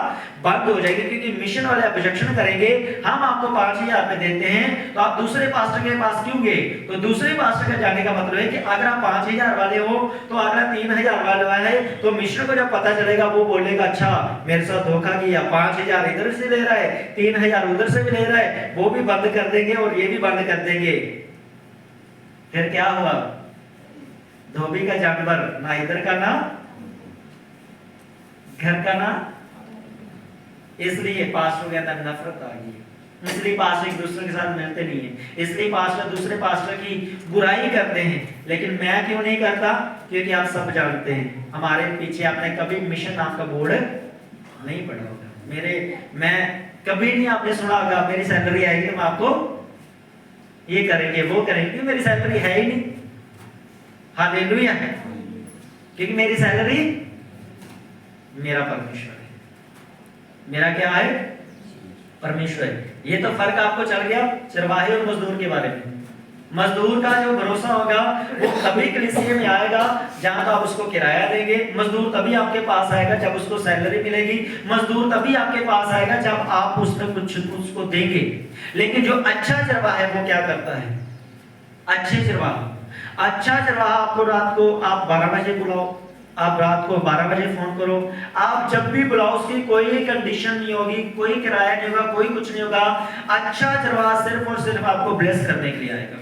बंद हो जाएगी। क्योंकि मिशन वाले ऑब्जेक्शन करेंगे, हम आपको 5,000 रुपए देते हैं तो आप दूसरे पास्टर के पास क्यों गए। तो दूसरे पास्टर के जाने का मतलब है कि अगर आप 5,000 वाले हो तो अगला 3,000 वाला है, तो मिशन को जब पता चलेगा वो बोलेगा अच्छा मेरे साथ धोखा किया, 5,000 इधर से ले रहा है, 3,000 उधर से भी ले रहा है, वो भी बंद कर देंगे और ये भी बंद कर देंगे। फिर क्या हुआ, धोबी का जानवर, ना इधर का ना घर का ना। इसलिए पास्टर के अंदर नफरत आ गई है, इसलिए पास्टर एक दूसरे के साथ मिलते नहीं है, इसलिए पास्टर दूसरे पास्टर की बुराई करते हैं। लेकिन मैं क्यों नहीं करता, क्योंकि आप सब जानते हैं हमारे पीछे आपने कभी मिशन नाम का बोर्ड नहीं पढ़ा होगा। मैं कभी नहीं आपने सुना होगा मेरी सैलरी आएगी तो मैं आपको ये करेंगे वो करेंगे, मेरी सैलरी है ही नहीं। हालेलुया। क्योंकि मेरी सैलरी मेरा परमेश्वर है। मेरा क्या है, परमेश्वर है। ये तो फर्क आपको चल गया चरवाहे और मजदूर के बारे में। मजदूर का जो भरोसा होगा वो कभी कलीसिया में आएगा जहां तो आप उसको किराया देंगे। मजदूर तभी आपके पास आएगा जब उसको सैलरी मिलेगी। मजदूर तभी आपके पास आएगा जब आप उसमें कुछ उसको देंगे। लेकिन जो अच्छा चरवाहा है वो क्या करता है, अच्छे चरवाहा, अच्छा चरवाहा आपको रात को आप 12 बजे बुलाओ, आप रात को 12 बजे फोन करो, आप जब भी बुलाओ उसकी कोई कंडीशन नहीं होगी, कोई किराया नहीं होगा, कोई कुछ नहीं होगा। अच्छा चरवाहा सिर्फ और सिर्फ आपको ब्लेस करने के लिए आएगा।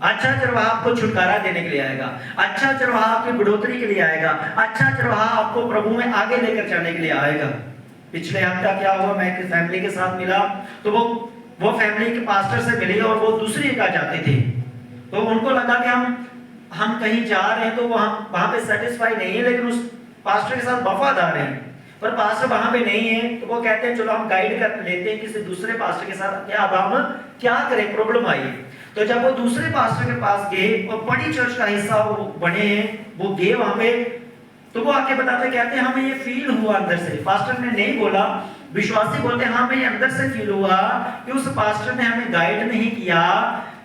अच्छा चरवाहा आपको छुटकारा देने के लिए आएगा। अच्छा चरवाहा आपकी बढ़ोतरी के लिए आएगा। अच्छा चरवाहा आपको प्रभु में आगे लेकर जाने के लिए आएगा। पिछले हफ्ता क्या हुआ, मैं एक फैमिली के साथ मिला तो वो फैमिली के पास्टर से मिली और वो दूसरी जगह जाते थे। तो उनको लगा कि हम कहीं जा रहे हैं तो वहां पे सेटिस्फाई नहीं है, लेकिन उस पास्टर के साथ वफादार हैं, पर पास्टर वहां पे नहीं है। तो वो कहते हैं चलो हम गाइड कर लेते हैं किसी दूसरे पास्टर के साथ, क्या अब हम क्या करें, प्रॉब्लम आई। तो जब वो दूसरे पास्टर के पास गए और बड़ी चर्च का हिस्सा वो बने हैं, वो गए वहां पे, तो वो आके बताते कहते हैं हमें ये फील हुआ अंदर से, पास्टर ने नहीं बोला, विश्वासी बोलते हैं हमें अंदर से फील हुआ कि उस पास्टर ने हमें गाइड नहीं किया,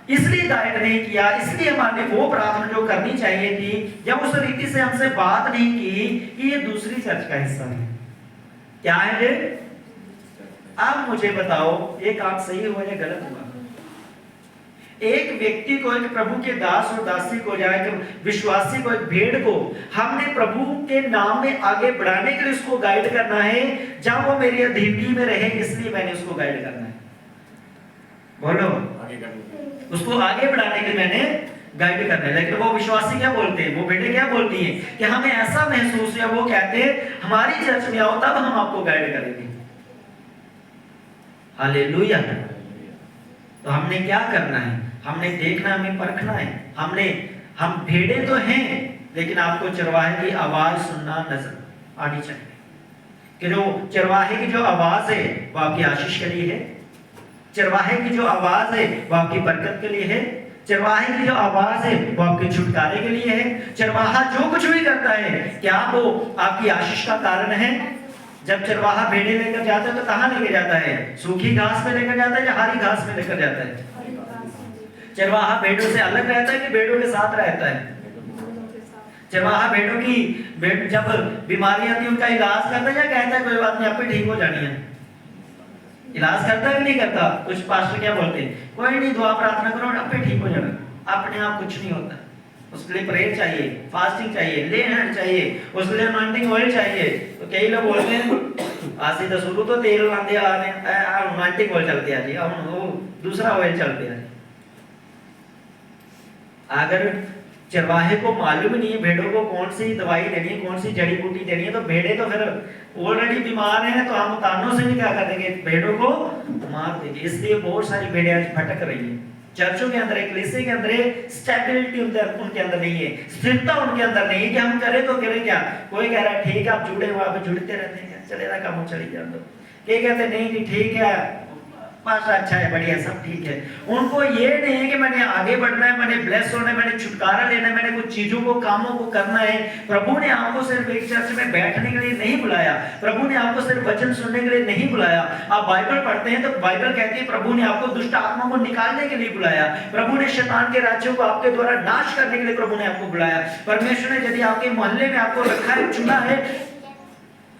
इसलिए गाइड नहीं किया, इसलिए हमारे वो प्रार्थना जो करनी चाहिए थी या उस रीति से हमसे बात नहीं की कि ये दूसरी चर्च का हिस्सा है। क्या है ये? अब मुझे बताओ ये काम सही हुआ या गलत हुआ? एक व्यक्ति को, एक प्रभु के दास और दासी को, या एक विश्वासी को, एक भेड़ को हमने प्रभु के नाम में आगे बढ़ाने के लिए उसको गाइड करना है। जब वो मेरी अधीनगी में रहे इसलिए मैंने उसको गाइड करना है। बोलो, उसको आगे बढ़ाने के लिए मैंने गाइड करना है। लेकिन वो विश्वासी क्या बोलते हैं, वो भेड़े क्या बोलती हैं कि हमें ऐसा महसूस है, वो कहते हैं हमारी चर्च में आओ तब हम आपको गाइड करेंगे। हालेलुया। तो हमने क्या करना है, हमने देखना, हमें परखना है। हम भेड़े तो हैं, लेकिन आपको चरवाहे की आवाज सुनना नजर आनी चाहिए कि जो चरवाहे की जो आवाज है वो आपकी आशीष के लिए है। चरवाहे की जो आवाज है वो आपकी बरकत के लिए है। चरवाहे की जो आवाज है वो आपके छुटकारे के लिए है। चरवाहा जो कुछ भी करता है क्या वो आपकी आशीष का कारण है? जब चरवाहा भेड़े लेकर जाता है तो कहां लेकर जाता है? सूखी घास में लेकर जाता है या हरी घास में लेकर जाता है? चरवाहा भेड़ों से अलग रहता है कि भेड़ों के साथ रहता है? चरवाहा भेड़ों की जब बीमारी आती है उनका इलाज करता है या कहता है कोई बात नहीं आप ही ठीक हो जानी है? इलाज करता है कि नहीं करता? कुछ पास्टर क्या बोलते हैं, कोई नहीं दुआ प्रार्थना करो आप ही ठीक हो जाना। अपने आप कुछ नहीं होता, उसके लिए प्रेयर चाहिए, फास्टिंग चाहिए, ले हैंड चाहिए, उसके लिए अनॉइंटिंग ऑयल चाहिए। तो कई लोग बोलते हैं आसी तो शुरू तो तेल लाते आ रहे हैं, अनॉइंटिंग ऑयल चलते आ जी, अब वो दूसरा ऑयल चलते आ। अगर चरवाहे को मालूम नहीं है भेड़ों को कौन सी दवाई देनी है, कौन सी जड़ी बूटी देनी है। तो भेड़े तो फिर ऑलरेडी बीमार हैं, तो हम तानों से भी क्या कर देंगे, भेड़ों को मार देंगे। इसलिए बहुत सारी भेड़ें आज भटक रही है। चर्चों के अंदर, कलीसिया के अंदर स्टेबिलिटी उनके अंदर नहीं है, स्थिरता उनके अंदर नहीं है कि हम करें तो करें क्या। कोई कह रहा है ठीक है आप जुड़े हुए, आप जुड़ते रहते हैं, चलेगा काम चली जाए। तो ये कहते नहीं ठीक है पास्टर अच्छा है, बढ़िया, सब ठीक है। उनको ये नहीं है कि मैंने आगे बढ़ना है, मैंने ब्लेस होना है, मैंने छुटकारा लेना है, मैंने कुछ चीजों को, कामों को करना है। प्रभु ने आपको सिर्फ एक चर्च में बैठने के लिए नहीं बुलाया, प्रभु ने आपको सिर्फ वचन सुनने के लिए नहीं बुलाया। आप बाइबल पढ़ते हैं तो बाइबल कहती है प्रभु ने आपको दुष्ट आत्मा को निकालने के लिए बुलाया, प्रभु ने शैतान के राज्यों को आपके द्वारा नाश करने के लिए प्रभु ने आपको बुलाया। परमेश्वर ने यदि आपके मोहल्ले में आपको रखा है, चुना है,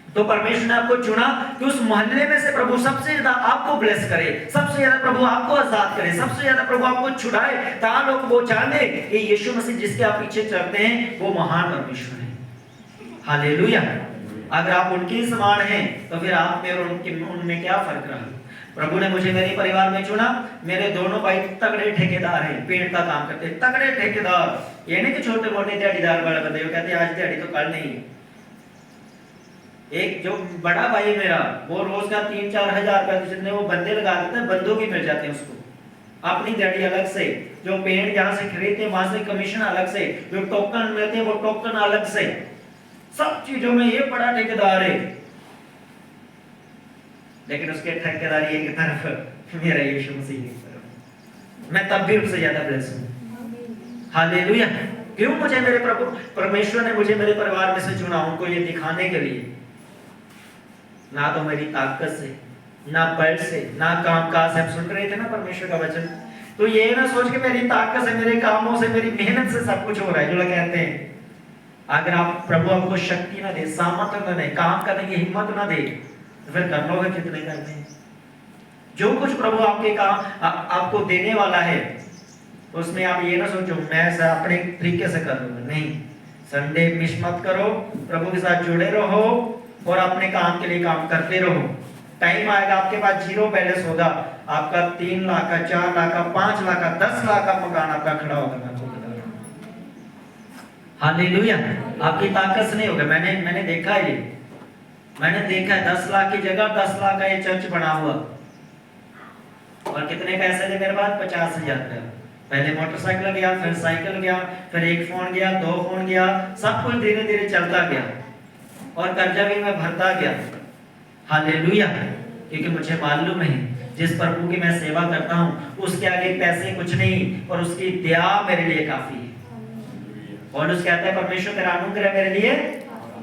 तो परमेश्वर ने आपको चुना कि उस मोहल्ले में से प्रभु सबसे ज्यादा आपको ब्लेस करे, सबसे ज्यादा प्रभु आपको आजाद करे, सबसे ज्यादा प्रभु आपको छुड़ाए, ताकि लोग वो जाने कि यीशु मसीह जिसके आप पीछे चलते हैं वो महान परमेश्वर है। हालेलुया। अगर आप उनके समान हैं तो फिर आप में और उनमें क्या फर्क रहा। प्रभु ने मुझे मेरे परिवार में चुना, मेरे दोनों भाई तगड़े ठेकेदार हैं, पेड़ का काम करते हैं, तगड़े ठेकेदार। ये नहीं कि छोटे मोटे दिहाड़ीदार वाले बंदे कहते हैं आज दिहाड़ी तो कल नहीं। एक जो बड़ा भाई है मेरा, वो रोज का 3-4 हजार रुपए जितने वो बंदे लगा देते हैं, बंदों की मिल जाते हैं उसको, अपनी दिहाड़ी अलग से, जो पेड़ जहां से खरीदते हैं वहां से कमीशन अलग से, जो टोकन मिलते हैं वो टोकन अलग से, सब चीजों में ये बड़ा ठेकेदार है। लेकिन उसके ठेकेदारी की तरफ मेरा यीशु मसीह की तरफ, मैं तब भी उससे ज्यादा ब्लेस हूं। हालेलुया। क्यों? मुझे मेरे प्रभु परमेश्वर ने मुझे मेरे परिवार में से चुना, उनको ये दिखाने के लिए, ना तो मेरी ताकत से, ना बल से, ना कामकाज से। हम सुन रहे थे ना परमेश्वर का वचन, तो ये ना सोच के मेरी ताकत से, मेरे कामों से, मेरी मेहनत से सब कुछ हो रहा है। जो लोग कहते हैं अगर आप प्रभु आपको शक्ति ना दे, सामर्थ्य ना दे, काम करने की हिम्मत ना दे, तो फिर कर लोगे कितने करने हैं। जो कुछ प्रभु आपके काम आपको देने वाला है उसमें आप ये ना सोचो मैं अपने तरीके से कर लूंगा, नहीं। संडे मिस मत करो, प्रभु के साथ जुड़े रहो और अपने काम के लिए काम करते रहो। टाइम आएगा आपके पास जीरो बैलेंस होगा, आपका 3 लाख का, 4 लाख का, 5 लाख का, 10 लाख का मकान आपका खड़ा होगा। हालेलुया। आपकी ताकत से नहीं होगा। मैंने देखा है, मैंने देखा है 10 लाख की जगह 10 लाख का ये चर्च बना हुआ। और कितने पैसे थे मेरे पास? 50,000 रुपया। पहले मोटरसाइकिल गया, फिर साइकिल गया, फिर 1 फोन गया, 2 फोन गया, सब कुछ धीरे धीरे चलता गया और कर्जा भी मैं भरता गया। हालेलुया। क्योंकि मुझे मालूम है जिस प्रभु की मैं सेवा करता हूँ उसके आगे पैसे कुछ नहीं, और उसकी दया मेरे लिए काफी है। और उस कहता है परमेश्वर तेरा अनुग्रह मेरे लिए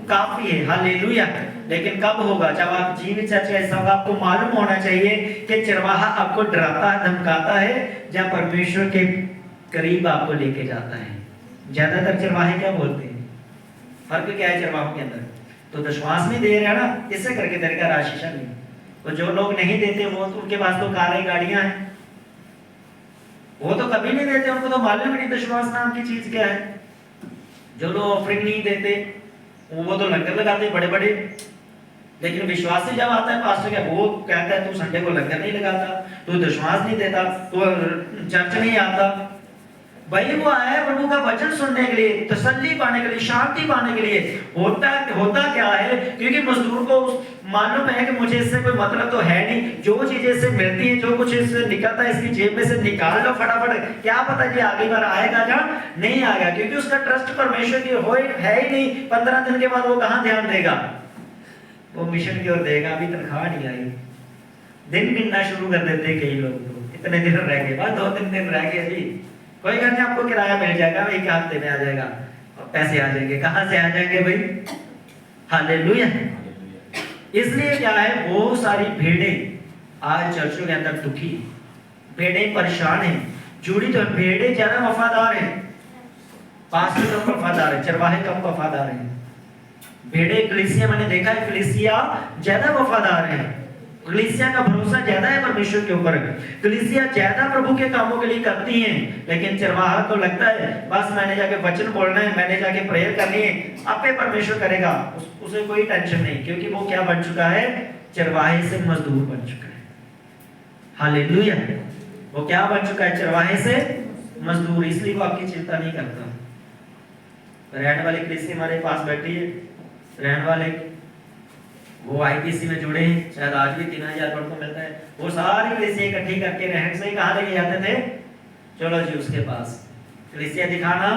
काफी है। हालेलुया। लेकिन कब होगा? जब आप जीवित सच ऐसा होगा। आपको मालूम होना चाहिए कि चरवाहा आपको डराता है, धमकाता है, जब परमेश्वर के करीब आपको लेके जाता है। ज्यादातर चरवाहे क्या बोलते हैं? फर्क क्या है चरवाहों के अंदर? तो विश्वास नहीं दे रहे ना, इससे करके तेरे का आशीष नहीं। तो जो लोग नहीं देते वो तो उनके पास तो कारें गाड़ियां हैं, वो तो कभी नहीं देते, उनको तो मालूम नहीं विश्वास नाम की चीज क्या है। जो लोग ऑफरिंग नहीं देते वो तो लंगर लगाते बड़े बड़े, लेकिन विश्वास से जब आता है पास्टर क्या वो कहता है तू संडे को लंगर नहीं लगाता, तू विश्वास नहीं देता, तू चर्च नहीं आता। भाई वो आया है प्रभु का वचन सुनने के लिए, तसल्ली पाने के लिए, शांति पाने के लिए। होता क्या है? क्योंकि मजदूर को मालूम है कि मुझे इससे कोई मतलब तो है नहीं, जो चीजें इससे मिलती है, जो कुछ इससे निकलता है, इसकी जेब में से निकाल लो फटाफट। क्या पता कि अगली बार आएगा क्या नहीं आएगा, क्योंकि उसका ट्रस्ट परमेश्वर की है ही नहीं। 15 दिन के बाद वो कहां ध्यान देगा? वो मिशन की ओर देगा। अभी तनख्वाह नहीं आई, दिन गिनना शुरू कर देते कई लोग, तो इतने दिन रह गए, बस 2-3 दिन रह गए, अभी कोई कहते हैं आपको किराया मिल जाएगा, एक हफ्ते में आ जाएगा और पैसे आ जाएंगे। कहां से आ जाएंगे भाई? हालेलुया। इसलिए क्या है, वो सारी भेड़ें आज चर्चों के अंदर दुखी, भेड़ें परेशान हैं, जुड़ी तो भेड़ें ज्यादा वफादार हैं, पास्टर कम वफादार है, चरवाहे कम वफादार हैं। भेड़ें कलीसिया, मैंने देखा है कलीसिया ज्यादा वफादार है, कलीसिया का भरोसा ज्यादा है परमेश्वर के ऊपर, कलीसिया ज्यादा प्रभु के कामों के लिए करती हैं। लेकिन चरवाहा को लगता है बस मैंने जाके वचन बोलना है, मैंने जाके प्रेयर करनी है, आपे परमेश्वर करेगा, उसे कोई टेंशन नहीं, क्योंकि वो क्या बन चुका है? चरवाहे से मजदूर बन चुका है। हालेलुया। वो क्या बन चुका है? चरवाहे से मजदूर। इसलिए वो आपकी चिंता नहीं करता। रहने वाली कलीसिया हमारे पास बैठी है, रहने वाले वो आईपीसी में जुड़े हैं, शायद आज भी 3000 पर को मिलता है। वो सारी कलीसिया इकट्ठी करके रहन से कहाँ लेके जाते थे, चलो जी उसके पास कलीसिया दिखाना,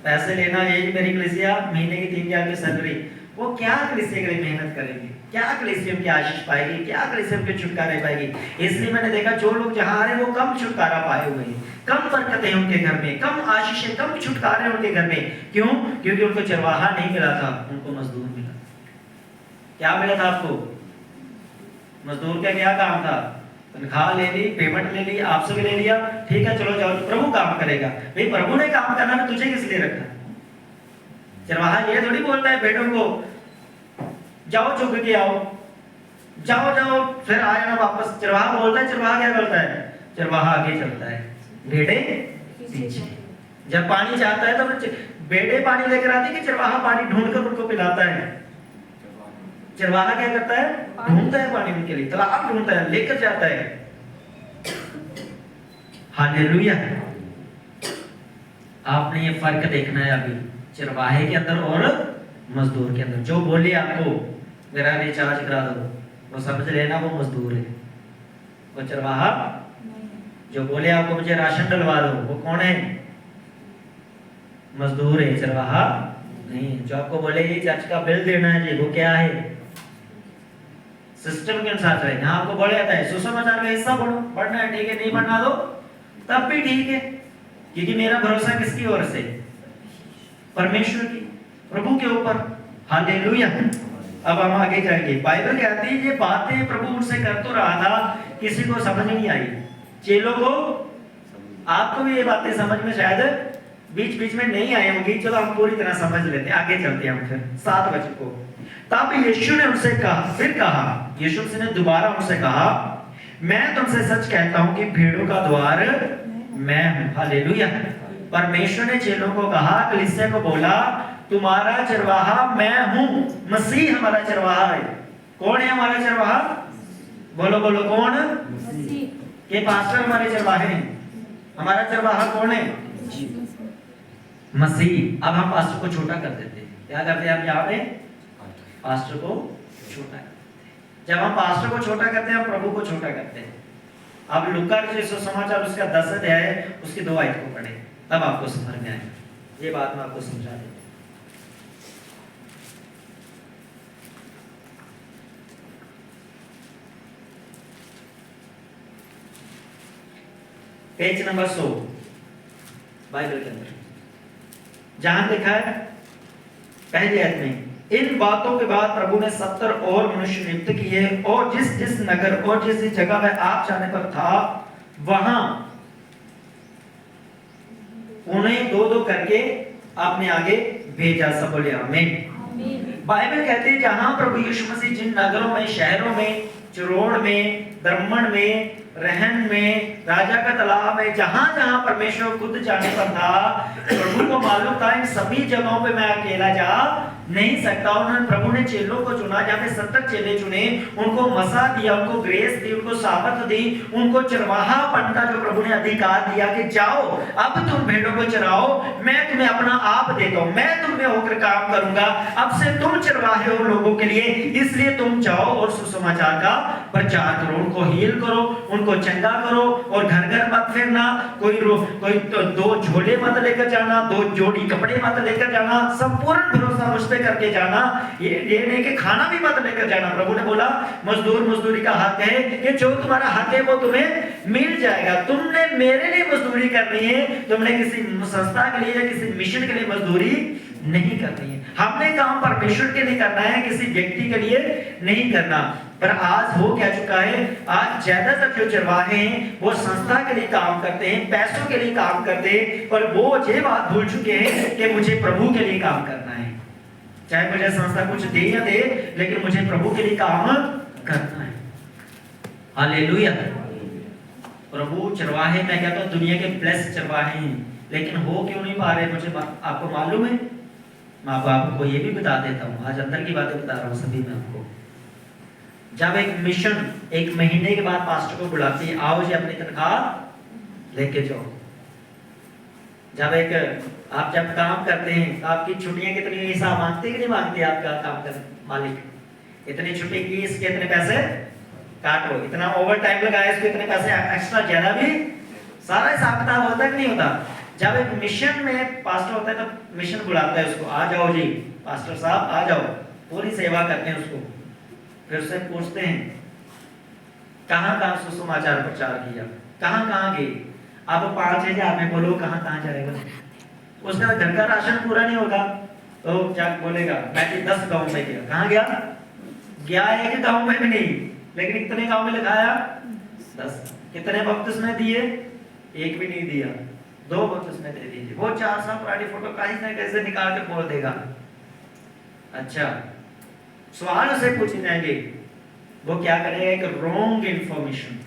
पैसे लेना, यही मेरी कलीसिया, महीने की 3000 की सैलरी। वो क्या कलीसिया के लिए मेहनत करेंगे, क्या कलीसिया की आशीष पाएगी, क्या कलीसिया के छुटकारा पाएगी। इसलिए मैंने देखा जो लोग जहाँ आ रहे हैं वो कम छुटकारा पाए हुए हैं, कम बरकतें उनके घर में, कम आशीषें, कम छुटकारे उनके घर में। क्यों? क्योंकि उनको चरवाहा नहीं मिला था, उनको मजदूर मिला। क्या मिला था आपको? मजदूर का क्या काम था? तनख्वाह ले ली, पेमेंट ले ली, आपसे भी ले लिया, ठीक है चलो जाओ, प्रभु काम करेगा। भाई प्रभु ने काम करना है, तुझे किस लिए रखा? चरवाहा ये थोड़ी बोलता है भेड़ों को जाओ चुग के आओ, जाओ जाओ फिर आए ना वापस। चरवाहा बोलता है, चरवाहा क्या करता है? चरवाहा आगे चलता है, भेड़े पीछे। जब पानी चाहता है तो भेड़े पानी लेकर आती है कि चरवाहा पानी ढूंढकर उनको पिलाता है? चरवाहा क्या करता है? ढूंढता है पानी उनके लिए, तालाब ढूंढता है, लेकर जाता है। हालेलुया। आपने ये फर्क देखना है अभी चरवाहे के अंदर और मजदूर के अंदर। जो बोले आपको मेरा रिचार्ज करा दो, वो समझ लेना वो मजदूर है, वो चरवाहा। जो बोले आपको मुझे राशन डलवा दो, वो कौन है? मजदूर है, चरवाहा नहीं। जो आपको बोले ये चर्च का बिल देना है जी, वो क्या है? सिस्टम के अनुसार चलेगा। आपको बोला जाता है सुसमाचार का हिस्सा पढ़ो, पढ़ना है ठीक है, नहीं पढ़ना दो तब भी ठीक है, क्योंकि मेरा भरोसा किसकी ओर से? परमेश्वर की, प्रभु के ऊपर। हालेलुया। अब हम आगे जाएंगे। बाइबल कहती है ये बातें प्रभु उनसे कर तो रहा था, किसी को समझ नहीं आई। चेलों को, आपको भी ये बातें समझ में शायद बीच बीच में नहीं आई होंगी, चलो हम पूरी तरह समझ लेते हैं। आगे चलते हैं हम फिर 7 वचन को। तब यीशु ने उनसे कहा, फिर कहा, यीशु ने दोबारा उनसे कहा, मैं तुमसे सच कहता हूं कि भेड़ों का द्वार मैं हूं। हालेलुया। परमेश्वर ने चेलों को कहा, कलीसिया को बोला, तुम्हारा चरवाहा मैं हूं। मसीह हमारा चरवाहा है। कौन है हमारा चरवाहा? बोलो बोलो, कौन? मसीह। ये पास्टर हमारे चरवाहे हैं। हमारा चरवाहा कौन है? मसीह। अब हम पास्टर को छोटा कर देते हैं। क्या करते हैं हम यहाँ पे? पास्टर को छोटा करते हैं। जब हम पास्टर को छोटा करते हैं, हम प्रभु को छोटा करते हैं। अब लूका के सुसमाचार उसका 10 अध्याय उसकी 2 आयत को पढ़े, तब आपको समझ में आएगा। ये बात मैं आपको समझा देता हूं। पेज नंबर 100 बाइबल के अंदर जहां लिखा है पहली आयत में, इन बातों के बाद प्रभु ने 70 और मनुष्य नियुक्त किए और जिस जिस नगर और जिस जिस जगह में आप जाने पर था वहां उन्हें 2-2 करके आपने आगे भेजा। सब बोले आमीन। बाइबल कहती है जहां प्रभु यीशु मसीह जिन नगरों में, शहरों में, चरोड़ में, दरमन में, रहन में, राजा का तालाब में, जहां जहां परमेश्वर खुद जाने पर था, प्रभु को मालूम था इन सभी जगहों पे मैं अकेला जा नहीं सकता। उन्होंने, प्रभु ने चेलों को चुना, जहां पे 70 चेले चुने, उनको मसा दिया, उनको ग्रेस दी, उनको सामर्थ दी, उनको चरवाहापन का जो प्रभु ने अधिकार दिया कि जाओ अब तुम भेड़ों को चराओ, मैं तुम्हें अपना आप देता हूं, मैं तुम्हें होकर काम करूंगा, अब से तुम चरवाहे हो लोगों के लिए, इसलिए तुम जाओ और सुसमाचार का प्रचार करो, उनको हील करो, उनको चंगा करो और घर घर मत फिरना, कोई 2 झोले मत लेकर जाना, 2 जोड़ी कपड़े मत लेकर जाना, संपूर्ण भरोसा मुझ पे करके जाना, ये नहीं कि खाना भी मत लेकर जाना। प्रभु ने बोला मजदूरी का हक है कि जो तुम्हारा हक है वो तुम्हें मिल जाएगा। तुमने मेरे लिए मजदूरी करनी है, तुमने किसी संस्था के लिए या किसी मिशन के लिए मजदूरी नहीं करनी है। हमने काम परमेश्वर के लिए करना है, किसी व्यक्ति के लिए नहीं करना। पर आज हो क्या चुका है, आज ज्यादातर जो चरवाहे हैं वो संस्था के लिए काम करते हैं, पैसों के लिए काम करते हैं, पर वो ये बात भूल चुके हैं कि मुझे प्रभु के लिए काम करना है। चाहे मुझे संस्था कुछ दे या दे, लेकिन मुझे प्रभु के लिए काम करना है। हालेलुया। प्रभु चरवाहे, मैं कहता हूं दुनिया के ब्लेस्ड चरवाहे हैं, लेकिन हो क्यों नहीं पा रहे मुझे आपको मालूम है? मैं आपको ये भी बता देता हूँ, आज अंदर की बातें बता रहा हूँ सभी में आपको। जब एक मिशन 1 महीने के बाद पास्टर को बुलाती है, आओ जी अपनी तनख्वाह लेके जाओ, जब आप जब काम करते हैं तो आपकी छुट्टियां कितनी हिसाब मांगते कि नहीं मांगते? आपका काम कर मालिक इतनी छुट्टी की, इसके इतने पैसे काटो, इतना ओवर टाइम लगाया, इसको इतने पैसे एक्स्ट्रा ज्यादा भी, सारा हिसाब किताब होता है कि नहीं होता? जब एक मिशन में पास्टर होता है तो मिशन बुलाता है उसको, आ जाओ जी पास्टर साहब आ जाओ, पूरी सेवा करते हैं उसको। फिर उससे पूछते हैं कहाँ कहाँ सुसमाचार प्रचार किया, कहाँ कहाँ गए? आप 5,000 में बोलो कहाँ कहाँ जाएगा? उसका घर का राशन पूरा नहीं होगा तो क्या बोलेगा? मैं 10 गांव में गया। कहाँ गया? गया है कि गांव में भी नहीं, लेकिन इतने गांव में लिखाया 10। कितने बपतिस्मे दिए? एक भी नहीं दिया, 2 बपतिस्मे दे दीजिए। वो 4 साल पुरानी फोटो कहीं ना कैसे निकाल के बोल देगा। अच्छा, सवाल उसे पूछे जाएंगे, वो क्या करेगा? एक रॉन्ग इंफॉर्मेशन।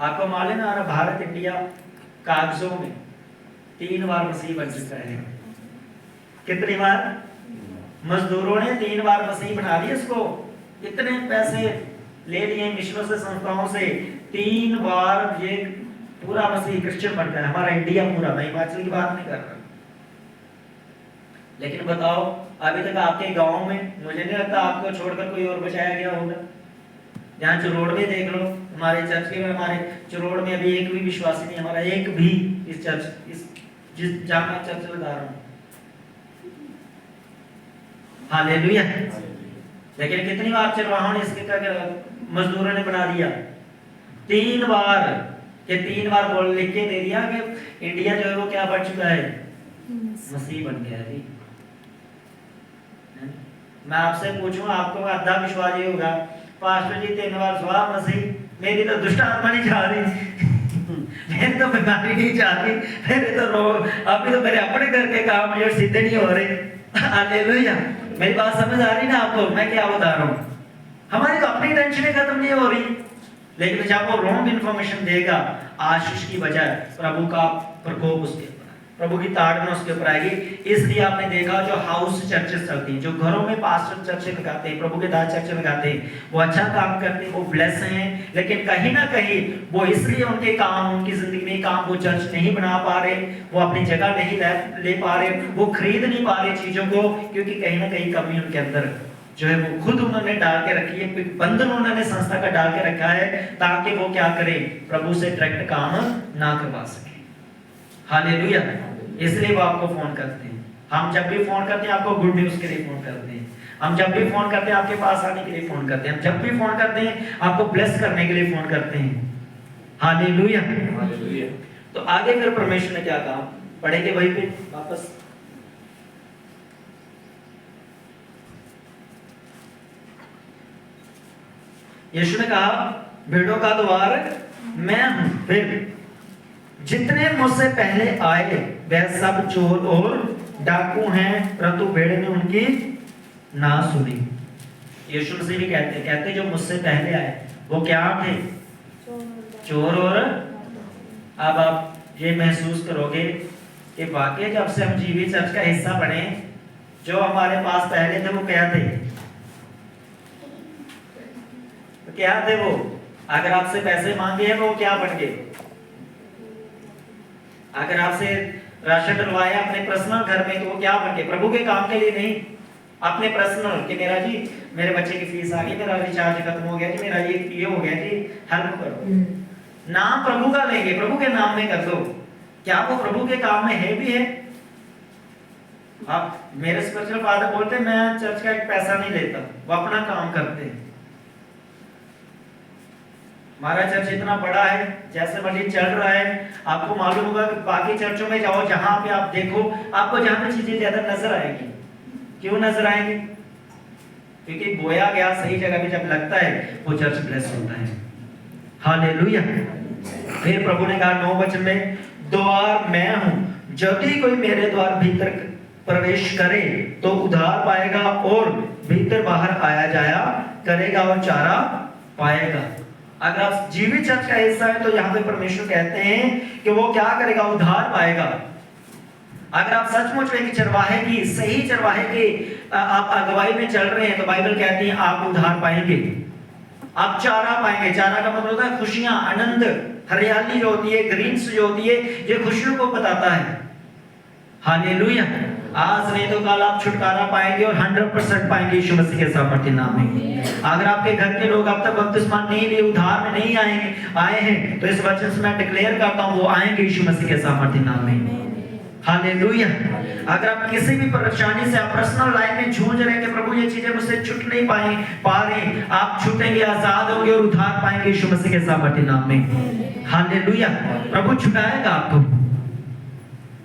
आपको मालूम है भारत इंडिया कागजों में 3 बार मसीह बन चुका है। कितनी बार? मजदूरों ने 3 बार मसीह बना दिया इसको। इतने पैसे ले लिए मिशनों से, संस्थाओं से, 3 बार ये पूरा मसीह क्रिश्चियन बन गया। हमारा इंडिया पूरा, मैं हिमाचल की बात नहीं कर रहा। लेकिन बताओ अभी तक आपके गांव में मुझे नहीं लगता आपको छोड़कर कोई और बचाया गया होगा। यहाँ चरोड़ में देख लो, हमारे चर्च के, हमारे चरोड़ में अभी एक भी विश्वासी नहीं, हमारा एक भी इस चर्च, इस जिस जहाँ मैं चर्च लगा रहा हूँ। हालेलुया। लेकिन कितनी बार चरवाहों ने इसके मजदूरों ने बना दिया? 3 बार के 3 बार बोल लिख के दे दिया कि इंडिया जो है वो क्या बन चुका है? मसीह बन गया जी। मैं आपसे पूछूं, आपको आधा विश्वास ये होगा पास्टर जी 3 बार सुहा मसीह, मेरी तो दुष्ट आत्मा नहीं जा रही मेरी तो बीमारी नहीं जा रही, मेरे तो रोग, अभी तो मेरे अपने घर के काम जो सीधे नहीं हो रहे। हालेलुया। मेरी बात समझ आ रही ना आपको? मैं क्या बता रहा हूँ? हमारी तो अपनी टेंशनें खत्म नहीं हो रही, लेकिन जब वो रॉन्ग इंफॉर्मेशन देगा, आशीष की बजाय प्रभु का प्रकोप उसके ऊपर, प्रभु की ताड़ना उसके ऊपर आएगी। इसलिए आपने देखा जो हाउस चर्चेस चलती हैं, जो घरों में पास्टर चर्च लगाते हैं, प्रभु के दास चर्च लगाते हैं, वो अच्छा काम करते हैं, वो ब्लेस हैं। लेकिन कहीं ना कहीं वो इसलिए उनके काम, उनकी जिंदगी में काम वो चर्च नहीं बना पा रहे, वो अपनी जगह नहीं ले पा रहे, वो खरीद नहीं पा रहे चीजों को, क्योंकि कहीं ना कहीं कमी उनके अंदर जो है वो खुद उन्होंने डाल के रखी है, बंधन उन्होंने संस्था का डाल के रखा है, ताकि वो क्या करे? प्रभु से डायरेक्ट काम ना करवा सके। हालेलुया। इसलिए वो आपको फोन करते हैं। हम जब भी फोन करते हैं आपको गुड न्यूज के लिए फोन करते हैं, हम जब भी फोन करते हैं आपके पास आने के लिए फोन करते हैं, हम जब भी फोन करते हैं आपको ब्लेस करने के लिए फोन करते हैं। हालेलुया। हालेलुया। तो आगे फिर परमेश्वर ने क्या कहा? पढ़ेंगे वहीं पे वापस। यीशु ने कहा भेड़ों का द्वार मैं हूं। फिर जितने मुझसे पहले आए वह सब चोर और डाकू हैं, परंतु भेड़ ने उनकी ना सुनी। यीशु मसीह भी कहते जो मुझसे पहले आए वो क्या थे? चोर और। अब आप ये महसूस करोगे कि वाकई जब से हम जीवी चर्च का हिस्सा बने, जो हमारे पास पहले थे वो क्या थे? क्या थे वो? अगर आपसे पैसे मांगे हैं तो वो क्या बन गए? अगर आपसे राशन डलवाया अपने पर्सनल घर में तो वो क्या बन गए? प्रभु के काम के लिए नहीं, अपने पर्सनल कि मेरा जी मेरे बच्चे की फीस आ गई, मेरा रिचार्ज खत्म हो गया जी, मेरा ये हो गया जी, हेल्प करो। नाम प्रभु का लेंगे, प्रभु के नाम में कर दो। क्या वो प्रभु के काम में है भी है? आप मेरे स्पिरिचुअल फादर बोलते मैं चर्च का एक पैसा नहीं लेता, वो अपना काम करते हैं। हमारा चर्च इतना बड़ा है, जैसे मर्जी चल रहा है। आपको मालूम होगा कि बाकी चर्चों में जाओ, जहां पे आप देखो आपको जहां पे चीजें ज्यादा नजर आएंगी। क्यों नजर आएंगी? क्योंकि बोया गया सही जगह पे जब लगता है वो चर्च ब्लेस होता है। हालेलुया। फिर प्रभु ने कहा 9 वचन में, द्वार मैं हूं, यदि कोई मेरे द्वार भीतर प्रवेश करे तो उद्धार पाएगा और भीतर बाहर आया जाया करेगा और चारा पाएगा। अगर आप जीवित चर्च का हिस्सा है तो यहाँ पे परमेश्वर कहते हैं कि वो क्या करेगा? उद्धार पाएगा। अगर आप सचमुच में चरवाहे की, सही चरवाहे की आप अगुवाई में चल रहे हैं तो बाइबल कहती है आप उद्धार पाएंगे, आप चारा पाएंगे। चारा का मतलब होता है खुशियां, आनंद, हरियाली जो होती है, ग्रीन्स जो होती है, ये खुशियों को बताता है। हालेलुया। आज नहीं तो कल आप छुटकारा पाएंगे और 100% पाएंगे यीशु मसीह के सामर्थ्य नाम में। अगर आपके घर के लोग अब तक बपतिस्मा नहीं लिए, उद्धार में नहीं आए हैं, तो इस वचन से मैं डिक्लेयर करता हूं वो आएंगे यीशु मसीह के सामर्थ्य नाम में। हालेलुया। अगर आप किसी भी परेशानी से, आप पर्सनल लाइफ में जूझ रहे हैं कि प्रभु ये चीजें मुझसे छूट नहीं पा रही, आप छूटेंगे, आजाद होंगे और उद्धार पाएंगे यीशु मसीह के सामर्थ्य नाम में। हालेलुया। प्रभु छुटाएगा आपको।